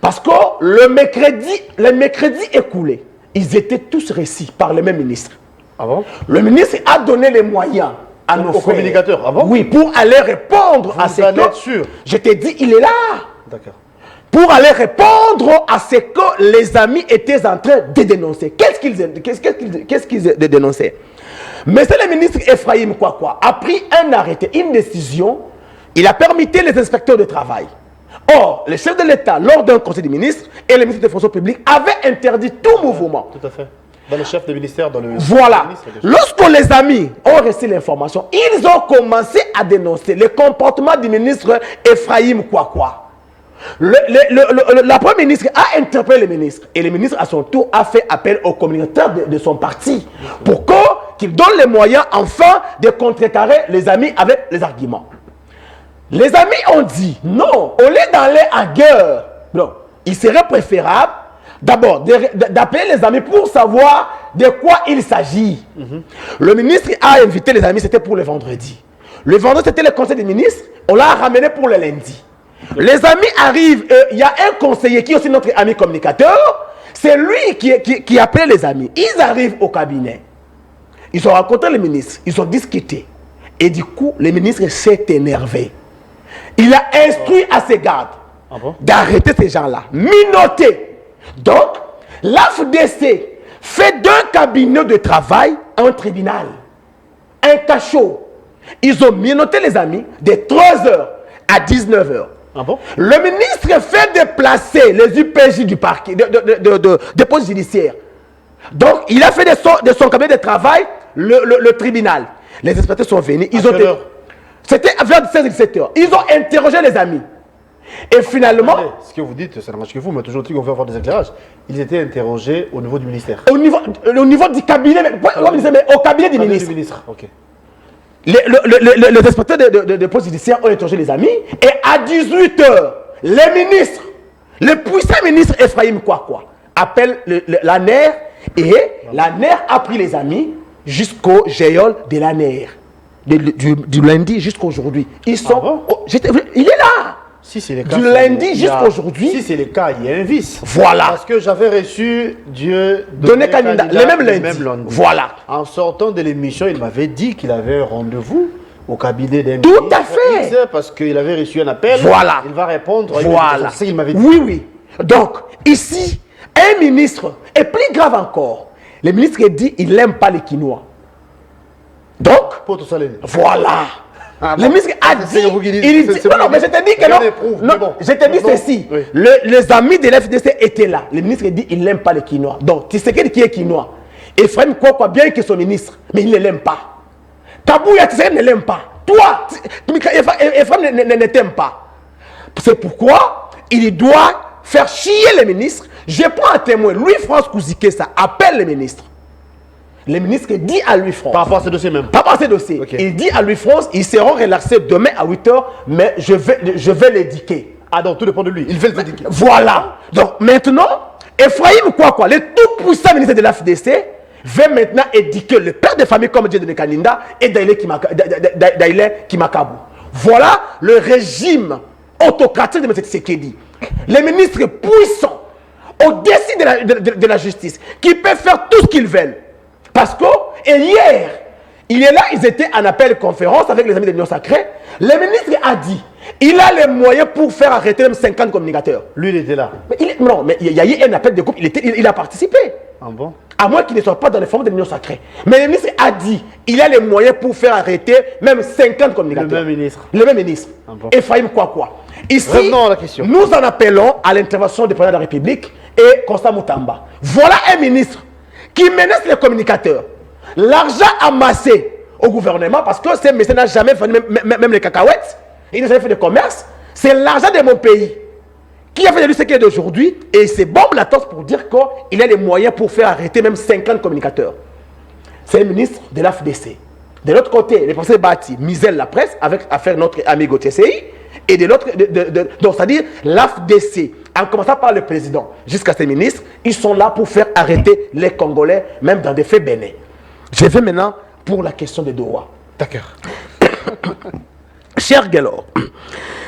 Parce que le mercredi écoulé, ils étaient tous récits par le même ministre. Ah bon? Le ministre a donné les moyens à nos frères. Communicateurs. Ah bon? Oui, pour aller répondre à ce que... sûr. Je t'ai dit, il est là. D'accord. Pour aller répondre à ce que les amis étaient en train de dénoncer. Qu'est-ce qu'ils dénonçaient? Monsieur le ministre Ephraim Kwakwa a pris un arrêté, une décision. Il a permis les inspecteurs de travail. Or, le chef de l'État, lors d'un conseil des ministres et le ministre des Fonctions publiques, avait interdit tout mouvement. Tout à fait. Dans le chef des ministères, dans le... Voilà. Lorsque les amis ont reçu l'information, ils ont commencé à dénoncer le comportement du ministre Ephraim Kwakwa. La première ministre a interpellé le ministre et le ministre à son tour a fait appel aux communicateurs de son parti pour qu'il donne les moyens enfin de contrecarrer les amis avec les arguments. Les amis ont dit non, au lieu d'aller à guerre, non, il serait préférable d'abord d'appeler les amis pour savoir de quoi il s'agit. Le ministre a invité les amis, c'était pour le vendredi. Le vendredi c'était le conseil des ministres, on l'a ramené pour le lundi. Les amis arrivent, il y a un conseiller qui est aussi notre ami communicateur, c'est lui qui appelle les amis. Ils arrivent au cabinet, ils ont rencontré le ministre, ils ont discuté. Et du coup, le ministre s'est énervé. Il a instruit à ses gardes d'arrêter ces gens-là, minotés. Donc, l'AFDC fait d'un cabinet de travail un tribunal, un cachot. Ils ont noté les amis de 13h à 19h. Ah bon? Le ministre fait déplacer les UPJ du parquet, des postes judiciaires. Donc, il a fait de son cabinet de travail le tribunal. Les inspecteurs sont venus. C'était vers 16h. Ils ont interrogé les amis. Et finalement... Attendez, ce que vous dites, ça ne marche que vous, mais toujours dit qu'on veut avoir des éclairages. Ils étaient interrogés au niveau du ministère. Au niveau du cabinet, mais au cabinet du ministre. Ok. Les inspecteurs de postes judiciaires ont interrogé les amis. Et à 18h, le puissant ministre Ephraim Kouakwa appelle l'ANER. Et l'ANER a pris les amis jusqu'au géol de l'ANER. Du lundi jusqu'à aujourd'hui. Ils sont... il est là. Si c'est le cas, du lundi jusqu'à aujourd'hui. Si c'est le cas, il y a un vice. Voilà. Parce que j'avais reçu Donné Kanida le même lundi. Voilà. En sortant de l'émission, il m'avait dit qu'il avait un rendez-vous au cabinet d'un Tout ministre à fait. parce qu'il avait reçu un appel. Voilà. Il va répondre. Voilà. C'est il m'avait dit. Oui. Donc, ici, un ministre, et plus grave encore, le ministre dit qu'il n'aime pas les Quinois. Donc, voilà. Ah, le ministre a dit, non, mais je te dis que non, je te dis ceci, oui. Les amis de l'FDC étaient là, le ministre dit qu'il n'aime pas les Quinois. Donc, tu sais qui est Quinois? Ephraim Kouakwa, bien que son ministre, mais il ne l'aime pas. Kabouya, tu sais qu'il ne l'aime pas. Toi, Ephraim ne t'aime pas. C'est pourquoi il doit faire chier les ministres. Je prends un témoin, Louis-France Kouzike, ça appelle les ministres. Le ministre dit à Louis-France. Par rapport à ce dossier même. Par rapport à ce dossier. Okay. Il dit à Louis-France, ils seront relaxés demain à 8h, mais je vais l'édiquer. Ah donc tout dépend de lui. Il veut l'édiquer. Voilà. Donc maintenant, Ephraim Kouakwa, le tout puissant ministre de la FDC, va maintenant édiquer le père de famille comme Dieu de Kaninda et Daïlé Kimakabu. Voilà le régime autocratique de M. Tshisekedi. Les ministres puissants, au-dessus de la justice, qui peuvent faire tout ce qu'ils veulent. Parce que, et hier, il est là, ils étaient en appel conférence avec les amis de l'Union Sacrée. Le ministre a dit, il a les moyens pour faire arrêter même 50 communicateurs. Lui, il était là. Mais il y a eu un appel de groupe, il a participé. Ah bon? À moins qu'il ne soit pas dans les formes de l'Union Sacrée. Mais le ministre a dit, il a les moyens pour faire arrêter même 50 communicateurs. Le même ministre. Le même ministre. Ah bon? Ephraim Kouakwa. Ici, revenons à la question. Nous en appelons à l'intervention du président de la République et Constant Moutamba. Voilà un ministre qui menace les communicateurs. L'argent amassé au gouvernement, parce que ce monsieur n'a jamais fait même les cacahuètes, il n'a jamais fait de commerce, c'est l'argent de mon pays qui a fait de lui ce qu'il est d'aujourd'hui, et c'est bombe la torse pour dire qu'il a les moyens pour faire arrêter même 50 communicateurs. C'est le ministre de l'AFDC. De l'autre côté, le professeur Bati misèle la presse avec affaire notre ami Gauthier CI, et de l'autre, donc c'est-à-dire l'AFDC, en commençant par le président jusqu'à ses ministres, ils sont là pour faire arrêter les Congolais, même dans des faits bénins. Je vais maintenant pour la question de Doha. D'accord. Cher Gelor,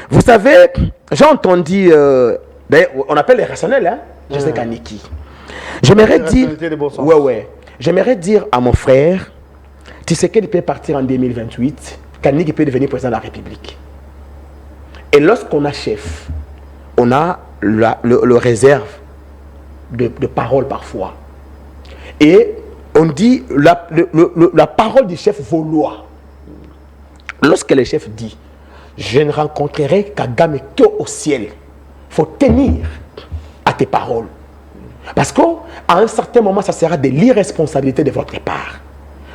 vous savez, j'ai entendu, d'ailleurs, on appelle les rationnels, hein, je sais Kaniki. J'aimerais dire, j'aimerais dire à mon frère, tu sais qu'il peut partir en 2028, Kaniki peut devenir président de la République. Et lorsqu'on a chef, on a le réserve de parole parfois. Et on dit la parole du chef vaut loi. Lorsque le chef dit, je ne rencontrerai Kagame qu'au ciel, il faut tenir à tes paroles. Parce qu'à un certain moment, ça sera de l'irresponsabilité de votre part.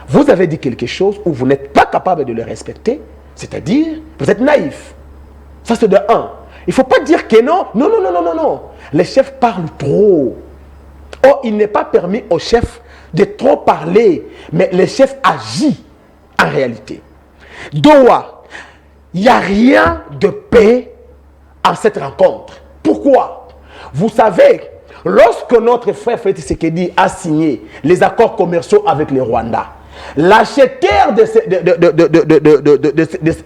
Vous avez dit quelque chose où vous n'êtes pas capable de le respecter, c'est-à-dire, vous êtes naïf. Ça, c'est de un. Il ne faut pas dire que non. Non. Les chefs parlent trop. Or, il n'est pas permis au chef de trop parler, mais le chef agit en réalité. Doha, il n'y a rien de paix en cette rencontre. Pourquoi? Vous savez, lorsque notre frère Félix Tshisekedi a signé les accords commerciaux avec le Rwanda, l'acheteur de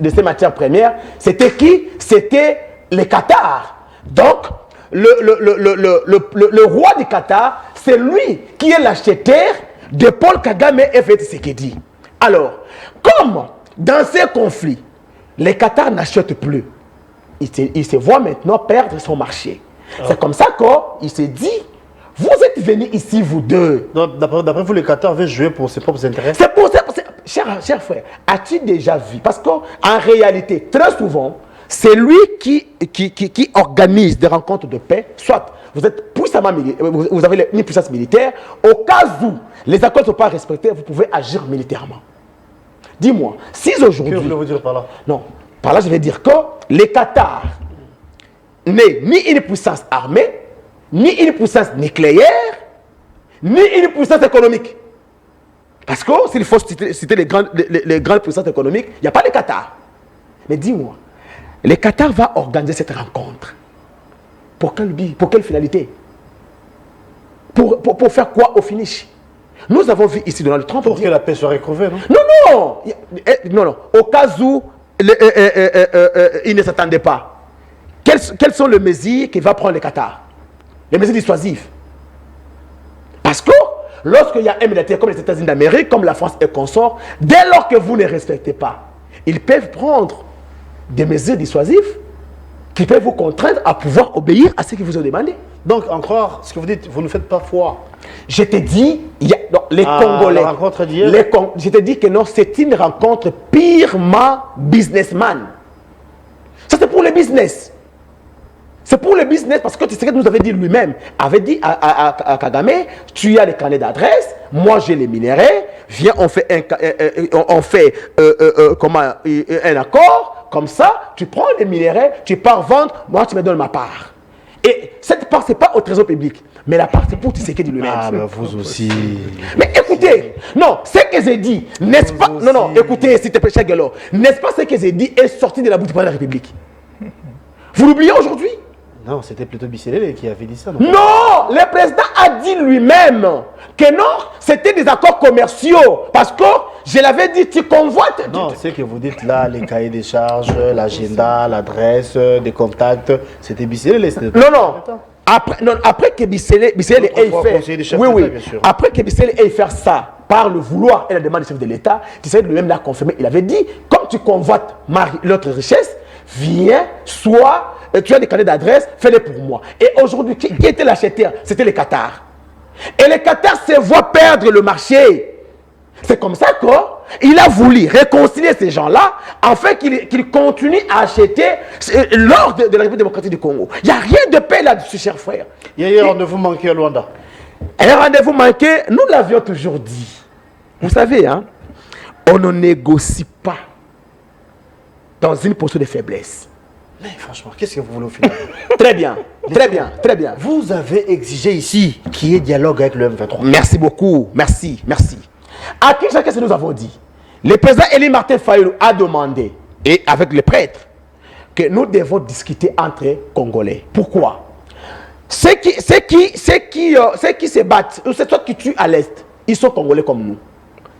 ces matières premières, c'était qui? C'était le Qatar. Donc, le roi du Qatar, c'est lui qui est l'acheteur de Paul Kagame et Félix Tshisekedi. Alors, comme dans ces conflits, le Qatar n'achète plus, il se voit maintenant perdre son marché. C'est comme ça qu'il s'est dit, Vous êtes venus ici, vous deux. D'après vous, le Qatar veut jouer pour ses propres intérêts? C'est pour ça, cher frère, as-tu déjà vu? Parce qu'en réalité, très souvent, c'est lui qui organise des rencontres de paix. Soit vous êtes puissamment vous avez une puissance militaire. Au cas où les accords ne sont pas respectés, vous pouvez agir militairement. Dis-moi, si aujourd'hui... Que voulez-vous dire par là? Non, par là, je vais dire que les Qatar n'est ni une puissance armée, ni une puissance nucléaire, ni une puissance économique. Parce que s'il faut citer les grandes puissances économiques, il n'y a pas le Qatar. Mais dis-moi, le Qatar va organiser cette rencontre. Pour quel but? Pour quelle finalité? Pour faire quoi au finish? Nous avons vu ici Donald Trump... Pour que la paix soit retrouvée, non? Non. Au cas où il ne s'attendait pas. Quelles sont les mesures qu'il va prendre le Qatar? Les mesures dissuasives. Parce que lorsqu'il y a un militaire comme les États-Unis d'Amérique, comme la France et consort, dès lors que vous ne respectez pas, ils peuvent prendre des mesures dissuasives qui peuvent vous contraindre à pouvoir obéir à ce qu'ils vous ont demandé. Donc, encore, ce que vous dites, vous ne faites pas foi. Je t'ai dit, les Congolais. La rencontre d'hier. Je t'ai dit que non, c'est une rencontre purement businessman. Ça, c'est pour le business. C'est pour le business parce que tu sais que nous avait dit lui-même, avait dit à Kagame, tu as les carnets d'adresse, moi j'ai les minéraux, viens, on fait un accord, comme ça, tu prends les minéraux, tu pars vendre, moi tu me donnes ma part. Et cette part, ce n'est pas au trésor public, mais la part, c'est pour Tshisekedi lui-même. Ah, ben vous aussi. Mais écoutez, non, ce que j'ai dit, n'est-ce pas... Non, écoutez, s'il te plaît, cher Guélo, n'est-ce pas ce que j'ai dit est sorti de la bouche de la République? Vous l'oubliez aujourd'hui? Non, c'était plutôt Bisselé qui avait dit ça. Non, le président a dit lui-même que non, c'était des accords commerciaux. Parce que je l'avais dit, tu convoites. Non, c'est que vous dites là, les cahiers des charges, l'agenda, l'adresse, des contacts, c'était Bisselé. Non. Après que Bisselé ait fait... Oui. Après que Bisselé ait fait ça, par le vouloir et la demande du chef de l'État, Tshisekedi lui-même l'a confirmé. Il avait dit, comme tu convoites l'autre richesse, viens, soit... Tu as des carnets d'adresse, fais-les pour moi. Et aujourd'hui, qui était l'acheteur? C'était le Qatar. Et le Qatar se voit perdre le marché. C'est comme ça qu'il a voulu réconcilier ces gens-là afin qu'ils continuent à acheter l'or de la République démocratique du Congo. Il n'y a rien de paix là-dessus, cher frère. Il y a un rendez-vous manqué à Luanda. Un rendez-vous manqué, nous l'avions toujours dit. Vous savez, hein, on ne négocie pas dans une posture de faiblesse. Mais franchement, qu'est-ce que vous voulez au final? Très bien. Vous avez exigé ici qu'il y ait dialogue avec le M23. Merci beaucoup, merci. À qui chacun nous avons dit? Le président Élie Martin Fayulu a demandé, et avec les prêtres, que nous devons discuter entre Congolais. Pourquoi? Ceux qui se battent, c'est toi qui tues à l'Est, ils sont Congolais comme nous.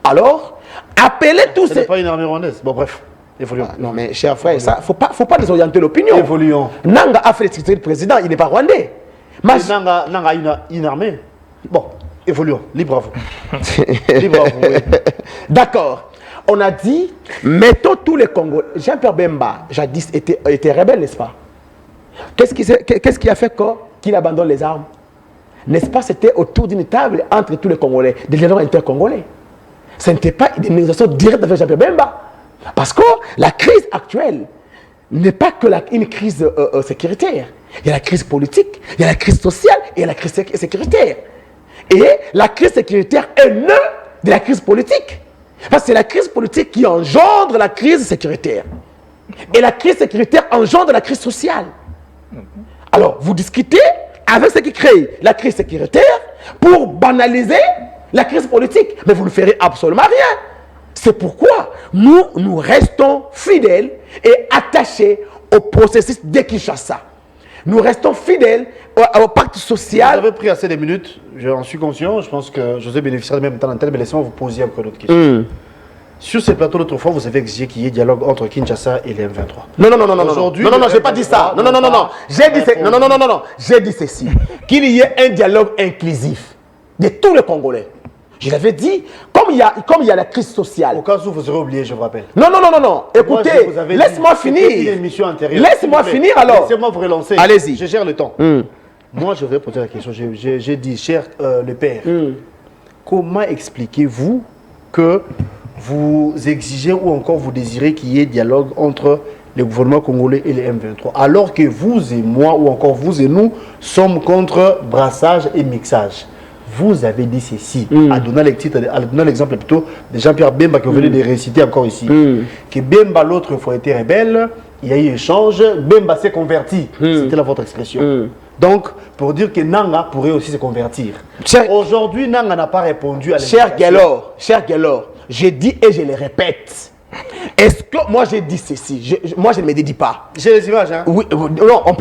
Alors, appelez tous ces... Ce n'est pas une armée rwandaise. Bon, bref. Évoluons. Non mais cher frère, il ne faut pas désorienter l'opinion. Évoluons. Nanga a fait le président, il n'est pas rwandais. Nanga a une armée. Bon, évoluons. Libre à vous. Libre à vous. Oui. D'accord. On a dit, mettons tous les Congolais. Jean-Pierre Bemba, jadis, était rebelle, n'est-ce pas? Qu'est-ce qui a fait qu'il abandonne les armes? N'est-ce pas, c'était autour d'une table entre tous les Congolais, des dialogues intercongolais. Ce n'était pas une négociation directe avec Jean-Pierre Bemba. Parce que la crise actuelle n'est pas que une crise sécuritaire. Il y a la crise politique, il y a la crise sociale et il y a la crise sécuritaire. Et la crise sécuritaire est née de la crise politique. Parce que c'est la crise politique qui engendre la crise sécuritaire. Et la crise sécuritaire engendre la crise sociale. Alors, vous discutez avec ceux qui créent la crise sécuritaire pour banaliser la crise politique. Mais vous ne ferez absolument rien. C'est pourquoi nous restons fidèles et attachés au processus de Kinshasa. Nous restons fidèles au pacte social. Vous avez pris assez de minutes, j'en suis conscient. Je pense que José bénéficiera de même temps d'antenne, mais laissez-moi vous poser encore une autre question. Sur ces plateaux l'autre fois, vous avez exigé qu'il y ait dialogue entre Kinshasa et les M23. Non, j'ai pas dit ça. Non. J'ai dit ceci. Qu'il y ait un dialogue inclusif de tous les Congolais. Je l'avais dit, comme il y a la crise sociale. Au cas où vous aurez oublié, je vous rappelle. Non. Écoutez, laisse-moi finir. Laisse-moi finir alors. Laissez-moi vous relancer. Allez-y. Je gère le temps. Moi, je vais poser la question. J'ai dit, cher le père, comment expliquez-vous que vous exigez ou encore vous désirez qu'il y ait dialogue entre le gouvernement congolais et les M23, alors que vous et moi, ou encore vous et nous, sommes contre brassage et mixage? Vous avez dit ceci, à donner l'exemple plutôt de Jean-Pierre Bemba que vous venez de réciter encore ici. Que Bemba, l'autre fois, était rebelle, il y a eu échange, Bemba s'est converti. C'était là votre expression. Donc, pour dire que Nanga pourrait aussi se convertir. Aujourd'hui, Nanga n'a pas répondu à l'invitation. Cher Gelor, je dis et je le répète. Est-ce que moi j'ai dit ceci? Moi je ne me dédie pas. J'ai les images, hein? Oui, non, on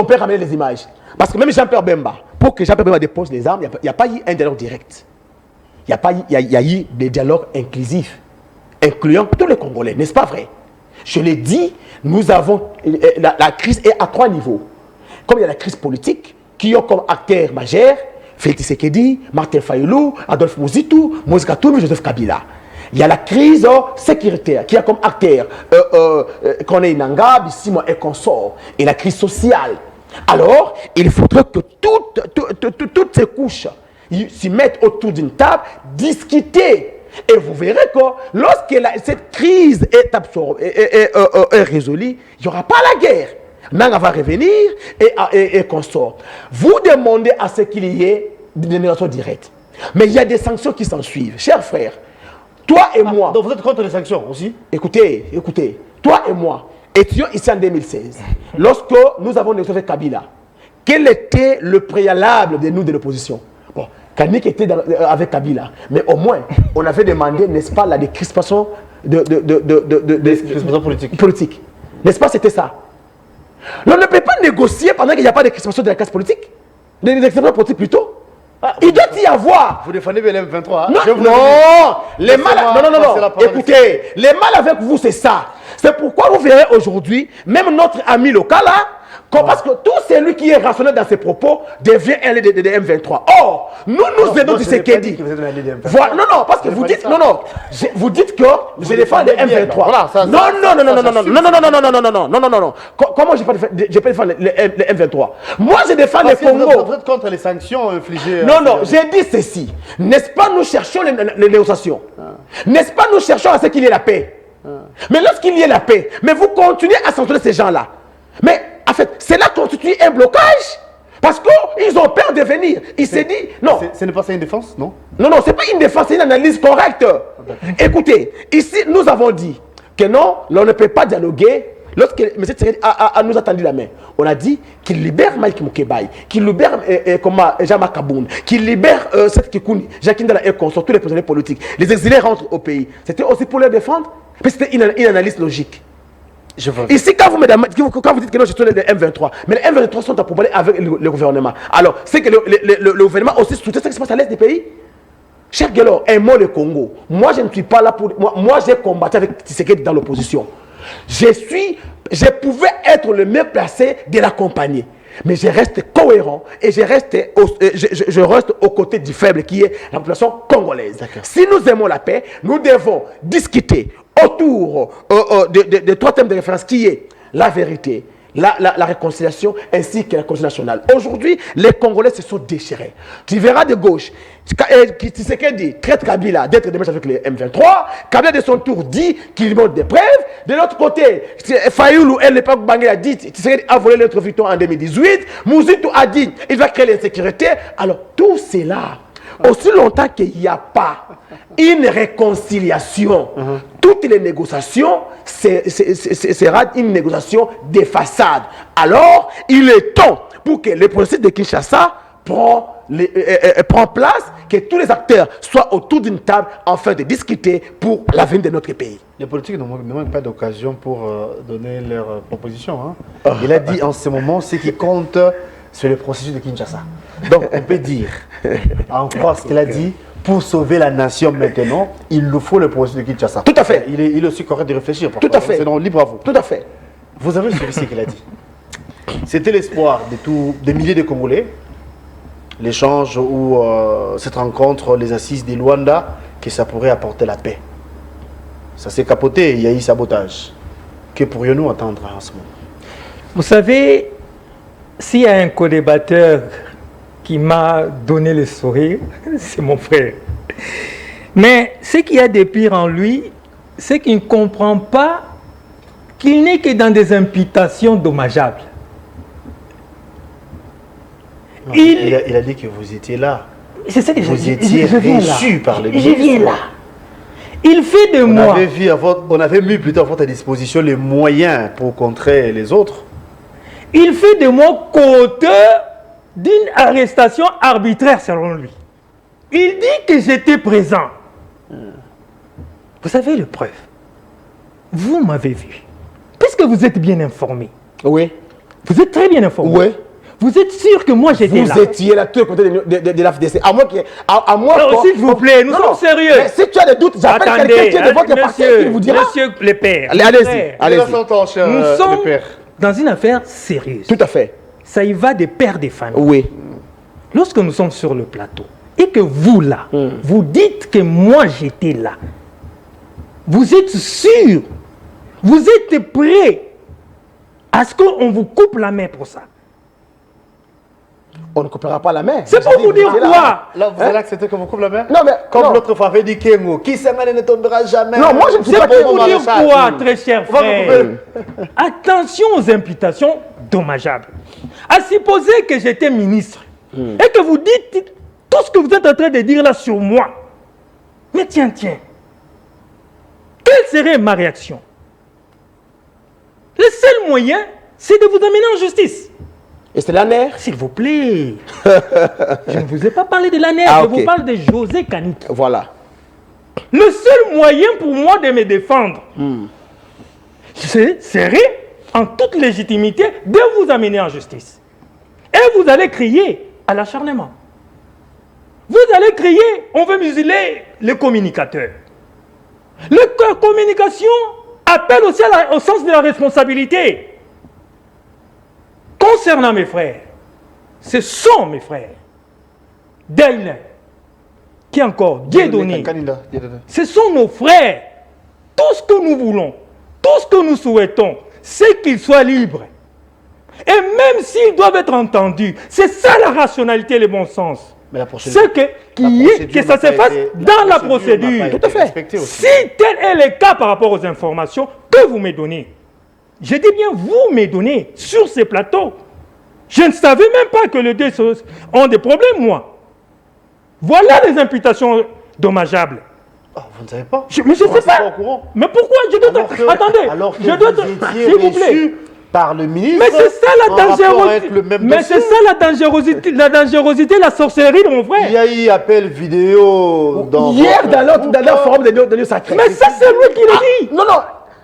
peut ramener les images. Parce que même Jean-Pierre Bemba, pour que Jean-Pierre Bemba dépose les armes, il n'y a pas eu un dialogue direct. Il y a eu des dialogues inclusifs, incluant tous les Congolais, n'est-ce pas vrai? Je l'ai dit, nous avons. La crise est à 3 niveaux. Comme il y a la crise politique, qui ont comme acteurs majeurs Félix Tshisekedi, Martin Fayulu, Adolphe Muzitu, Moïse Katumbi, Joseph Kabila. Il y a la crise sécuritaire qui a comme acteur Corneille Nangaa, Bissimo et consorts, et la crise sociale. Alors, il faudrait que toutes ces couches s'y mettent autour d'une table, discuter. Et vous verrez que lorsque cette crise est résolue, il n'y aura pas la guerre. Nanga va revenir et consort. Vous demandez à ce qu'il y ait des négociations directes. Mais il y a des sanctions qui s'en suivent. Chers frères, toi et moi... Donc vous êtes contre les sanctions aussi? Écoutez, toi et moi étions ici en 2016. Lorsque nous avons négocié avec Kabila, quel était le préalable de nous de l'opposition? Bon, Kanik était avec Kabila, mais au moins, on avait demandé, n'est-ce pas, la décrispation politique. N'est-ce pas, c'était ça? On ne peut pas négocier pendant qu'il n'y a pas de crispation de la classe politique. Des exceptions politiques plutôt. Il doit y avoir. Vous défendez bien les M23. Hein? Non. Écoutez, les mal avec vous, c'est ça. C'est pourquoi vous verrez aujourd'hui, même notre ami local là, parce que tout celui qui est rationnel dans ses propos devient un des M23. Or, nous aidons Tshisekedi. Non, parce que vous dites, vous dites que je défends les M23. Non. Comment je peux défendre les M23? Moi, je défends les Congo. Vous êtes contre les sanctions infligées. Non, j'ai dit ceci. N'est-ce pas, nous cherchons les négociations. N'est-ce pas, nous cherchons à ce qu'il y ait la paix. Mais lorsqu'il y ait la paix, mais vous continuez à sanctionner ces gens-là. Mais en fait, cela constitue un blocage parce qu'ils ont peur de venir. Il s'est dit, non. Ce n'est pas ça une défense, non? Non, ce n'est pas une défense, c'est une analyse correcte. Écoutez, ici, nous avons dit que non, on ne peut pas dialoguer. Lorsque M. Tshisekedi nous a tendu la main, on a dit qu'il libère Mike Mukebai, qu'il libère Jean-Marc Kaboun, qu'il libère cette Kikouni, Jacques Ndala et consort, tous les prisonniers politiques. Les exilés rentrent au pays. C'était aussi pour les défendre, mais c'était une analyse logique. Ici, quand vous dites que non, je suis les M23, mais les M23 sont à proposer avec le gouvernement. Alors, c'est que le gouvernement aussi soutient ce qui se passe à l'est du pays. Cher Gelor, aimons le Congo. Moi, je ne suis pas là pour... Moi, j'ai combattu avec Tshisekedi dans l'opposition. Je pouvais être le mieux placé de l'accompagner. Mais je reste cohérent et je reste aux côtés du faible qui est la population congolaise. Si nous aimons la paix, nous devons discuter autour de 3 thèmes de référence qui est la vérité, la réconciliation ainsi que la conciliation nationale. Aujourd'hui, les Congolais se sont déchirés. Tu verras de gauche, Tshisekedi traite Kabila d'être des matchs avec les M23. Kabila de son tour dit qu'il montre des preuves. De l'autre côté, Fayulu et l'époque Bangé a dit Tshisekedi a volé notre victoire en 2018. Muzitu a dit il va créer l'insécurité. Alors tout cela, aussi longtemps qu'il n'y a pas une réconciliation, toutes les négociations sera une négociation de façade. Alors, il est temps pour que le processus de Kinshasa prend place, que tous les acteurs soient autour d'une table afin de discuter pour l'avenir de notre pays. Les politiques ne manquent pas d'occasion pour donner leurs propositions. Hein. Il a dit en ce moment, ce qui compte, c'est le processus de Kinshasa. Donc, on peut dire, en croire ce qu'il a dit, pour sauver la nation maintenant, il nous faut le processus de Kinshasa. Tout à fait. Il est aussi correct de réfléchir. Tout à fait. C'est libre à vous. Tout à fait. Vous avez suivi ce qu'il a dit. C'était l'espoir des milliers de Congolais, l'échange ou cette rencontre, les assises des Luanda, que ça pourrait apporter la paix. Ça s'est capoté, il y a eu sabotage. Que pourrions-nous attendre en ce moment? Vous savez, s'il y a un co-débatteur qui m'a donné le sourire, c'est mon frère. Mais ce qu'il y a de pire en lui, c'est qu'il ne comprend pas qu'il n'est que dans des imputations dommageables. Non, il a dit que vous étiez là. C'est ça que vous étiez reçu par les ministres. Je viens là. Il fait de moi... On avait mis plutôt à votre disposition les moyens pour contrer les autres. Il fait de moi qu'auteur d'une arrestation arbitraire selon lui. Il dit que j'étais présent. Vous avez le preuve. Vous m'avez vu. Puisque vous êtes bien informé. Oui. Vous êtes très bien informé. Oui. Vous êtes sûr que moi j'étais là. Vous étiez là, tout côté de l'AFDC. À moi, alors, s'il vous plaît, nous sommes sérieux. Mais si tu as des doutes, j'appelle quelqu'un qui est de votre parti qui vous dira. Monsieur le père. Allez-y. Nous sommes dans une affaire sérieuse. Tout à fait. Ça y va des pères des familles. Oui. Lorsque nous sommes sur le plateau et que vous là, vous dites que moi j'étais là, vous êtes sûr, vous êtes prêt à ce qu'on vous coupe la main pour ça. On ne coupera pas la main. C'est pour vous dire quoi? Là, vous allez accepter qu'on vous coupe la main? Non, mais... Comme l'autre fois avait dit Kengo, qui s'aime ne tombera jamais. Non, moi je ne suis pas... C'est pour vous dire quoi, très cher frère? Attention aux imputations dommageables. À supposer que j'étais ministre et que vous dites tout ce que vous êtes en train de dire là sur moi. Mais tiens. Quelle serait ma réaction? Le seul moyen, c'est de vous amener en justice. Et c'est l'ANER? S'il vous plaît. Je ne vous ai pas parlé de l'ANER, je vous parle de José Kaniki. Voilà. Le seul moyen pour moi de me défendre, serait, en toute légitimité, de vous amener en justice. Et vous allez crier à l'acharnement. Vous allez crier, on veut museler les communicateurs. La communication appelle aussi au sens de la responsabilité. Concernant mes frères, ce sont mes frères. Daïla, qui encore, Dieudonné, ce sont nos frères. Tout ce que nous voulons, tout ce que nous souhaitons, c'est qu'ils soient libres. Et même s'ils doivent être entendus, c'est ça la rationalité et le bon sens. C'est que ça se fasse dans la procédure. Tout à fait. Si tel est le cas par rapport aux informations que vous me donnez, je dis bien vous me donnez sur ces plateaux. Je ne savais même pas que les deux ont des problèmes, moi. Voilà les imputations dommageables. Oh, vous ne savez pas? Mais je ne sais pas. Mais pourquoi je dois... Attendez. Alors que je dois... S'il vous plaît. Par le ministre. Mais c'est ça la dangerosité. Mais c'est ça la dangerosité, la sorcellerie de mon frère. Il y a eu appel vidéo hier dans leur forum de News Sacré. Mais ça c'est lui qui l'a dit. Non,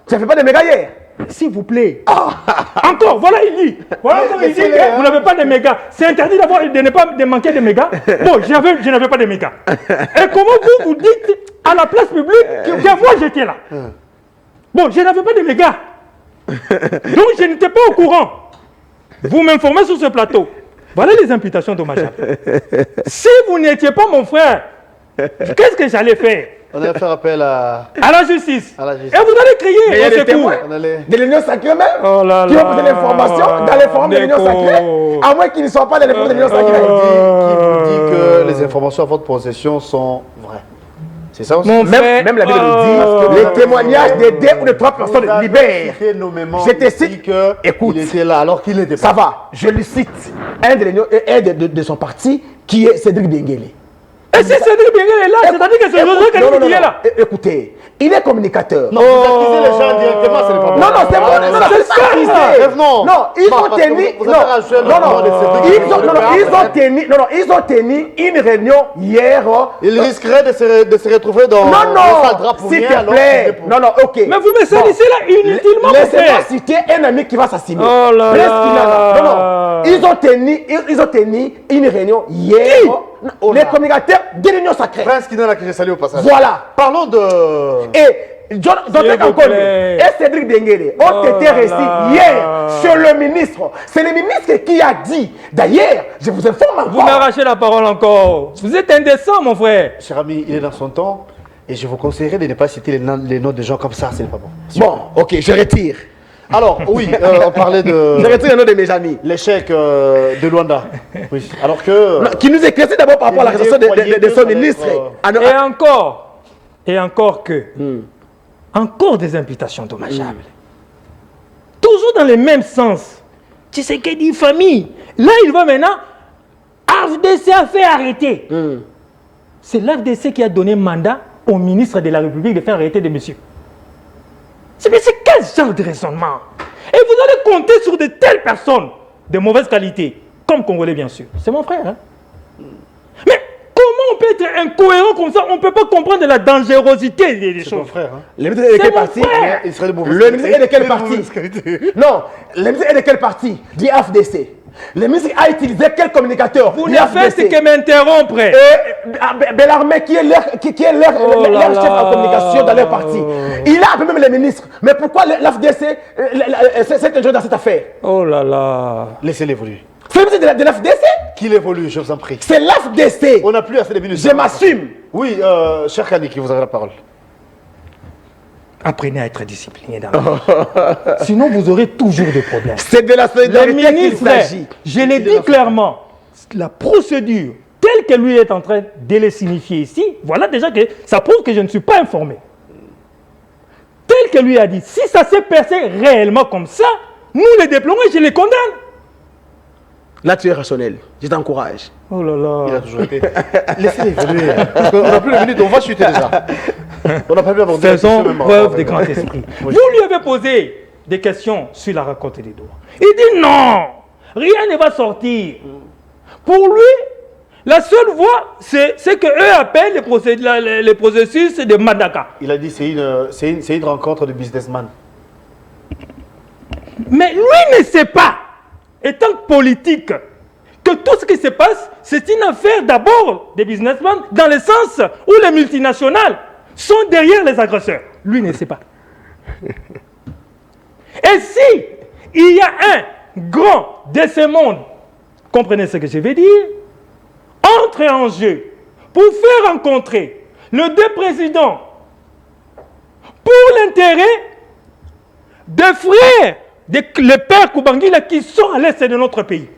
tu n'as fait pas de méga hier. S'il vous plaît. Encore, voilà il dit. Voilà comment il dit que vous n'avez pas de méga. C'est interdit de ne pas manquer de méga. Bon, je n'avais pas de méga. Et comment vous dites à la place publique que moi j'étais là? Bon, je n'avais pas de méga. Donc je n'étais pas au courant. Vous m'informez sur ce plateau. Voilà les imputations dommageables. Si vous n'étiez pas mon frère, qu'est-ce que j'allais faire? On allait faire appel à la justice. À la justice. Et vous allez crier au secours. De l'Union Sacrée même, qui ont posé l'information dans les forums de l'Union Sacrée, à moins qu'ils ne soient pas dans les forums de l'Union Sacrée. Qui vous dit que les informations à votre possession sont vraies? C'est ça aussi? Même la Bible nous dit les témoignages des 2 ou de 3 personnes libèrent. Je te cite que écoute, il était là alors qu'il n'était pas. Ça va, je lui cite un de son parti qui est Cédric Benguele. Et si Cédric Benguele est là, c'est-à-dire que c'est José Kaniki qui est là. Écoutez, il est communicateur. Non, vous accusez les gens directement, ce n'est pas bon. Non, c'est bon, c'est ça. Non, ils ont tenu une réunion hier. Ils risqueraient de se retrouver dans le drap pour s'il te plaît. Non, ok. Mais vous me salissez là inutilement. Laissez-moi citer un ami qui va s'assigner. Oh là là. Ils ont tenu une réunion hier. Les communicateurs de l'Union Sacrée. Prince Kidala que je salue au passage. Voilà. Parlons de... Et John Kankone et Cédric Benguele ont été reçus hier sur le ministre. C'est le ministre qui a dit. D'ailleurs, je vous informe encore. Vous m'arrachez la parole encore. Vous êtes indécent, mon frère. Cher ami, il est dans son temps. Et je vous conseillerais de ne pas citer les noms de gens comme ça. Ce n'est pas bon. Bon, ok, je retire. Alors, oui, on parlait de J'ai retiré un nom de mes amis. l'échec de Luanda. Oui. Alors que... Non, qui nous éclaircit d'abord par rapport à la les question croyaient de que son ça allait ministre. être, Ah, non, Et encore que, encore des imputations dommageables. Toujours dans le même sens. Tu sais qu'il dit famille. Là, il va maintenant, AFDC a fait arrêter. C'est l'AFDC qui a donné mandat au ministre de la République de faire arrêter des messieurs. Mais c'est quel genre de raisonnement? Et vous allez compter sur de telles personnes de mauvaise qualité, comme Congolais bien sûr. C'est mon frère. Hein? Mais comment on peut être incohérent comme ça? On ne peut pas comprendre la dangerosité des C'est ton choses. frère, hein. Le ministre est de C'est quel mon parti? frère. Il serait de mauvaise Le qualité. ministre est de quel Il est de parti? mauvaise qualité. Non, le ministre est de quel parti? Du AFDC. Le ministre a utilisé quel communicateur? Vous Du ne faites AFDC. que m'interrompre. Bellarmé qui est leur Oh là chef là. en communication dans leur parti. Il a appelé même les ministres. Mais pourquoi l'AFDC s'est injoué dans cette affaire? Oh là là. Laissez-le évoluer. C'est le ministre de l'AFDC? Qu'il évolue, je vous en prie. C'est l'AFDC. On n'a plus assez de minutes. Je m'assume. Oui, cher Kaniki, vous avez la parole. Apprenez à être discipliné dans la vie. Sinon, vous aurez toujours des problèmes. C'est de la Le solidarité qu'il ministre, s'agit. je l'ai dit clairement, la procédure telle que lui est en train de le signifier ici, voilà déjà que ça prouve que je ne suis pas informé. Tel que lui a dit, si ça s'est passé réellement comme ça, nous les déplorons et je les condamne. Là, tu es rationnel. Je t'encourage. Oh là Il a là. toujours été. Laissez-le évoluer. Parce qu'on n'a plus de minutes, on va chuter déjà. On n'a pas pu aborder la Faisons question, même preuve avant, de grand esprit. Oui. Vous lui avez posé des questions sur la raconte des droits. Il dit non, rien ne va sortir. Pour lui, la seule voie, c'est qu'eux appellent les processus de Madaka. Il a dit c'est une rencontre de businessman. Mais lui ne sait pas, étant politique, que tout ce qui se passe, c'est une affaire d'abord des businessmen, dans le sens où les multinationales sont derrière les agresseurs. Lui ne sait pas. Et si il y a un grand de ce monde, comprenez ce que je vais dire, entre en jeu pour faire rencontrer les deux présidents pour l'intérêt des frères, les pères Koubangila qui sont à l'est de notre pays,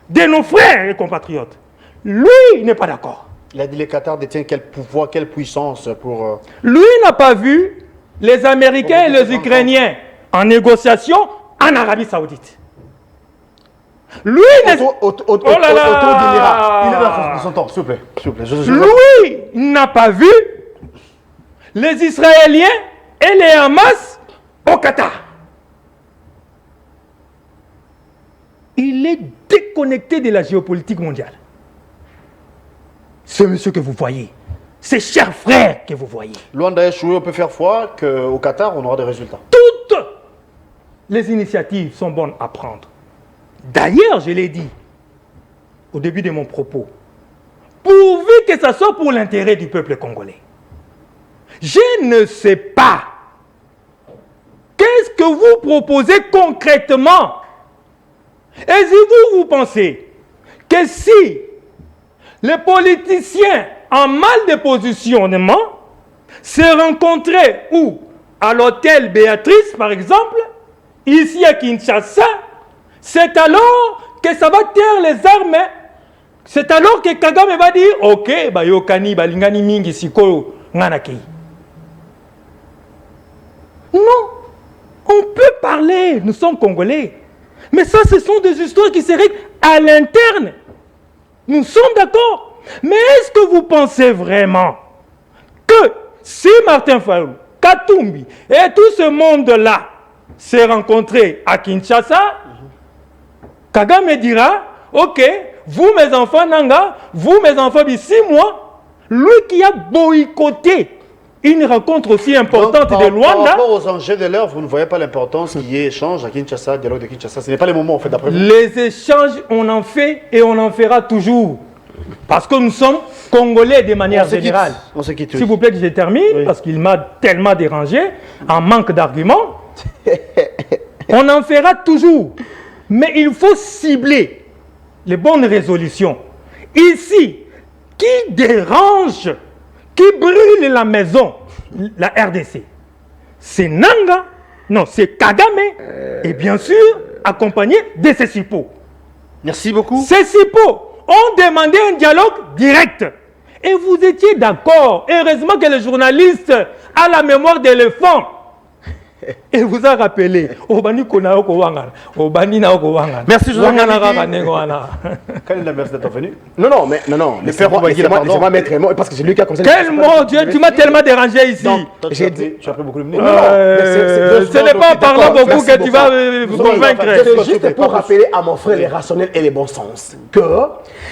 de nos frères et compatriotes. Lui n'est pas d'accord. Il a dit les Qatar détiennent quel pouvoir, quelle puissance pour... Lui n'a pas vu les Américains et les Ukrainiens en négociation en Arabie Saoudite. Lui Autour Oh là là. du Mira. Il est là dans son temps, s'il vous plaît. S'il vous plaît. Lui n'a pas vu les Israéliens et les Hamas au Qatar. Il est déconnecté de la géopolitique mondiale. Ce monsieur que vous voyez, ces chers frères que vous voyez. Luanda a échoué, on peut faire foi qu'au Qatar, on aura des résultats. Toutes les initiatives sont bonnes à prendre. D'ailleurs, je l'ai dit au début de mon propos, pourvu que ça soit pour l'intérêt du peuple congolais. Je ne sais pas qu'est-ce que vous proposez concrètement. Et si vous pensez que si les politiciens en mal de positionnement se rencontraient où? À l'hôtel Béatrice, par exemple, ici à Kinshasa, c'est alors que ça va taire les armes. C'est alors que Kagame va dire, ok, bah yokani, balingani mingi siko nganakei. Non, on peut parler, nous sommes Congolais. Mais ça, ce sont des histoires qui se règlent à l'interne. Nous sommes d'accord. Mais est-ce que vous pensez vraiment que si Martin Fayulu, Katumbi et tout ce monde-là s'est rencontrés à Kinshasa, Kagame dira, ok, vous mes enfants Nanga, vous mes enfants d'ici mois, lui qui a boycotté une rencontre aussi importante Donc, de par Luanda. rapport aux enjeux de l'heure, vous ne voyez pas l'importance qu'il y ait échange à Kinshasa, dialogue de Kinshasa. Ce n'est pas le moment, en fait, d'après vous. Les échanges, on en fait et on en fera toujours. Parce que nous sommes Congolais de manière On se quitte. générale. On se quitte, oui. S'il vous plaît, que je termine, Oui. parce qu'il m'a tellement dérangé, en manque d'arguments. On en fera toujours. Mais il faut cibler les bonnes résolutions. Ici, qui dérange, qui brûle la maison, la RDC, c'est Nanga Non, c'est Kagame. Et bien sûr, accompagné de ses suppôts. Merci beaucoup. Ces suppôts ont demandé un dialogue direct. Et vous étiez d'accord. Heureusement que le journaliste a la mémoire d'éléphant. Et vous a rappelé. Merci, José Quand merci d'être venu. Non, mais non. Le père Laissez-moi mettre un mot, parce que c'est lui qui a commencé. Quel mot, Dieu, tu m'as tellement dérangé ici. J'ai dit. Tu as pris beaucoup de minutes. Ce n'est pas en parlant beaucoup que tu vas vous convaincre. C'est juste pour rappeler à mon frère les rationnels et les bons sens que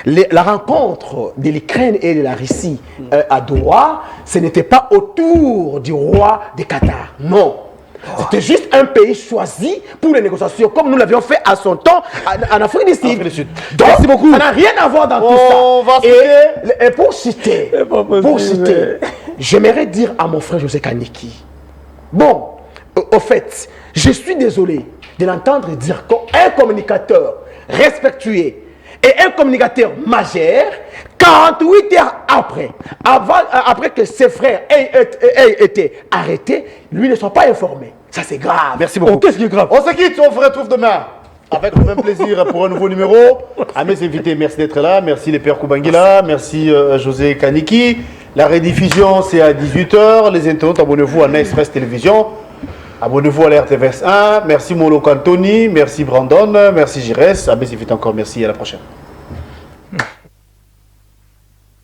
la rencontre de l'Ukraine et de la Russie à Doha, ce n'était pas autour du roi du Qatar. Non. C'était juste un pays choisi pour les négociations, comme nous l'avions fait à son temps en Afrique du Sud. Donc, merci beaucoup. Ça n'a rien à voir dans tout ça. Et pour citer, j'aimerais dire à mon frère José Kaniki, bon, au fait, je suis désolé de l'entendre dire qu'un communicateur respectueux et un communicateur majeur, 48 heures après que ses frères aient été arrêtés, lui ne soit pas informé. Ça, c'est grave. Merci beaucoup. Qu'est-ce qui est grave? On se quitte, on se retrouve demain. Avec le même plaisir pour un nouveau numéro. À mes invités, merci d'être là. Merci les pères Koubangila. Merci José Kaniki. La rediffusion, c'est à 18h. Les internautes, abonnez-vous à Nice Press Télévision. Abonnez-vous à l'RTVS 1. Merci Molo Cantoni. Merci Brandon. Merci Gires. À mes invités encore. Merci. À la prochaine.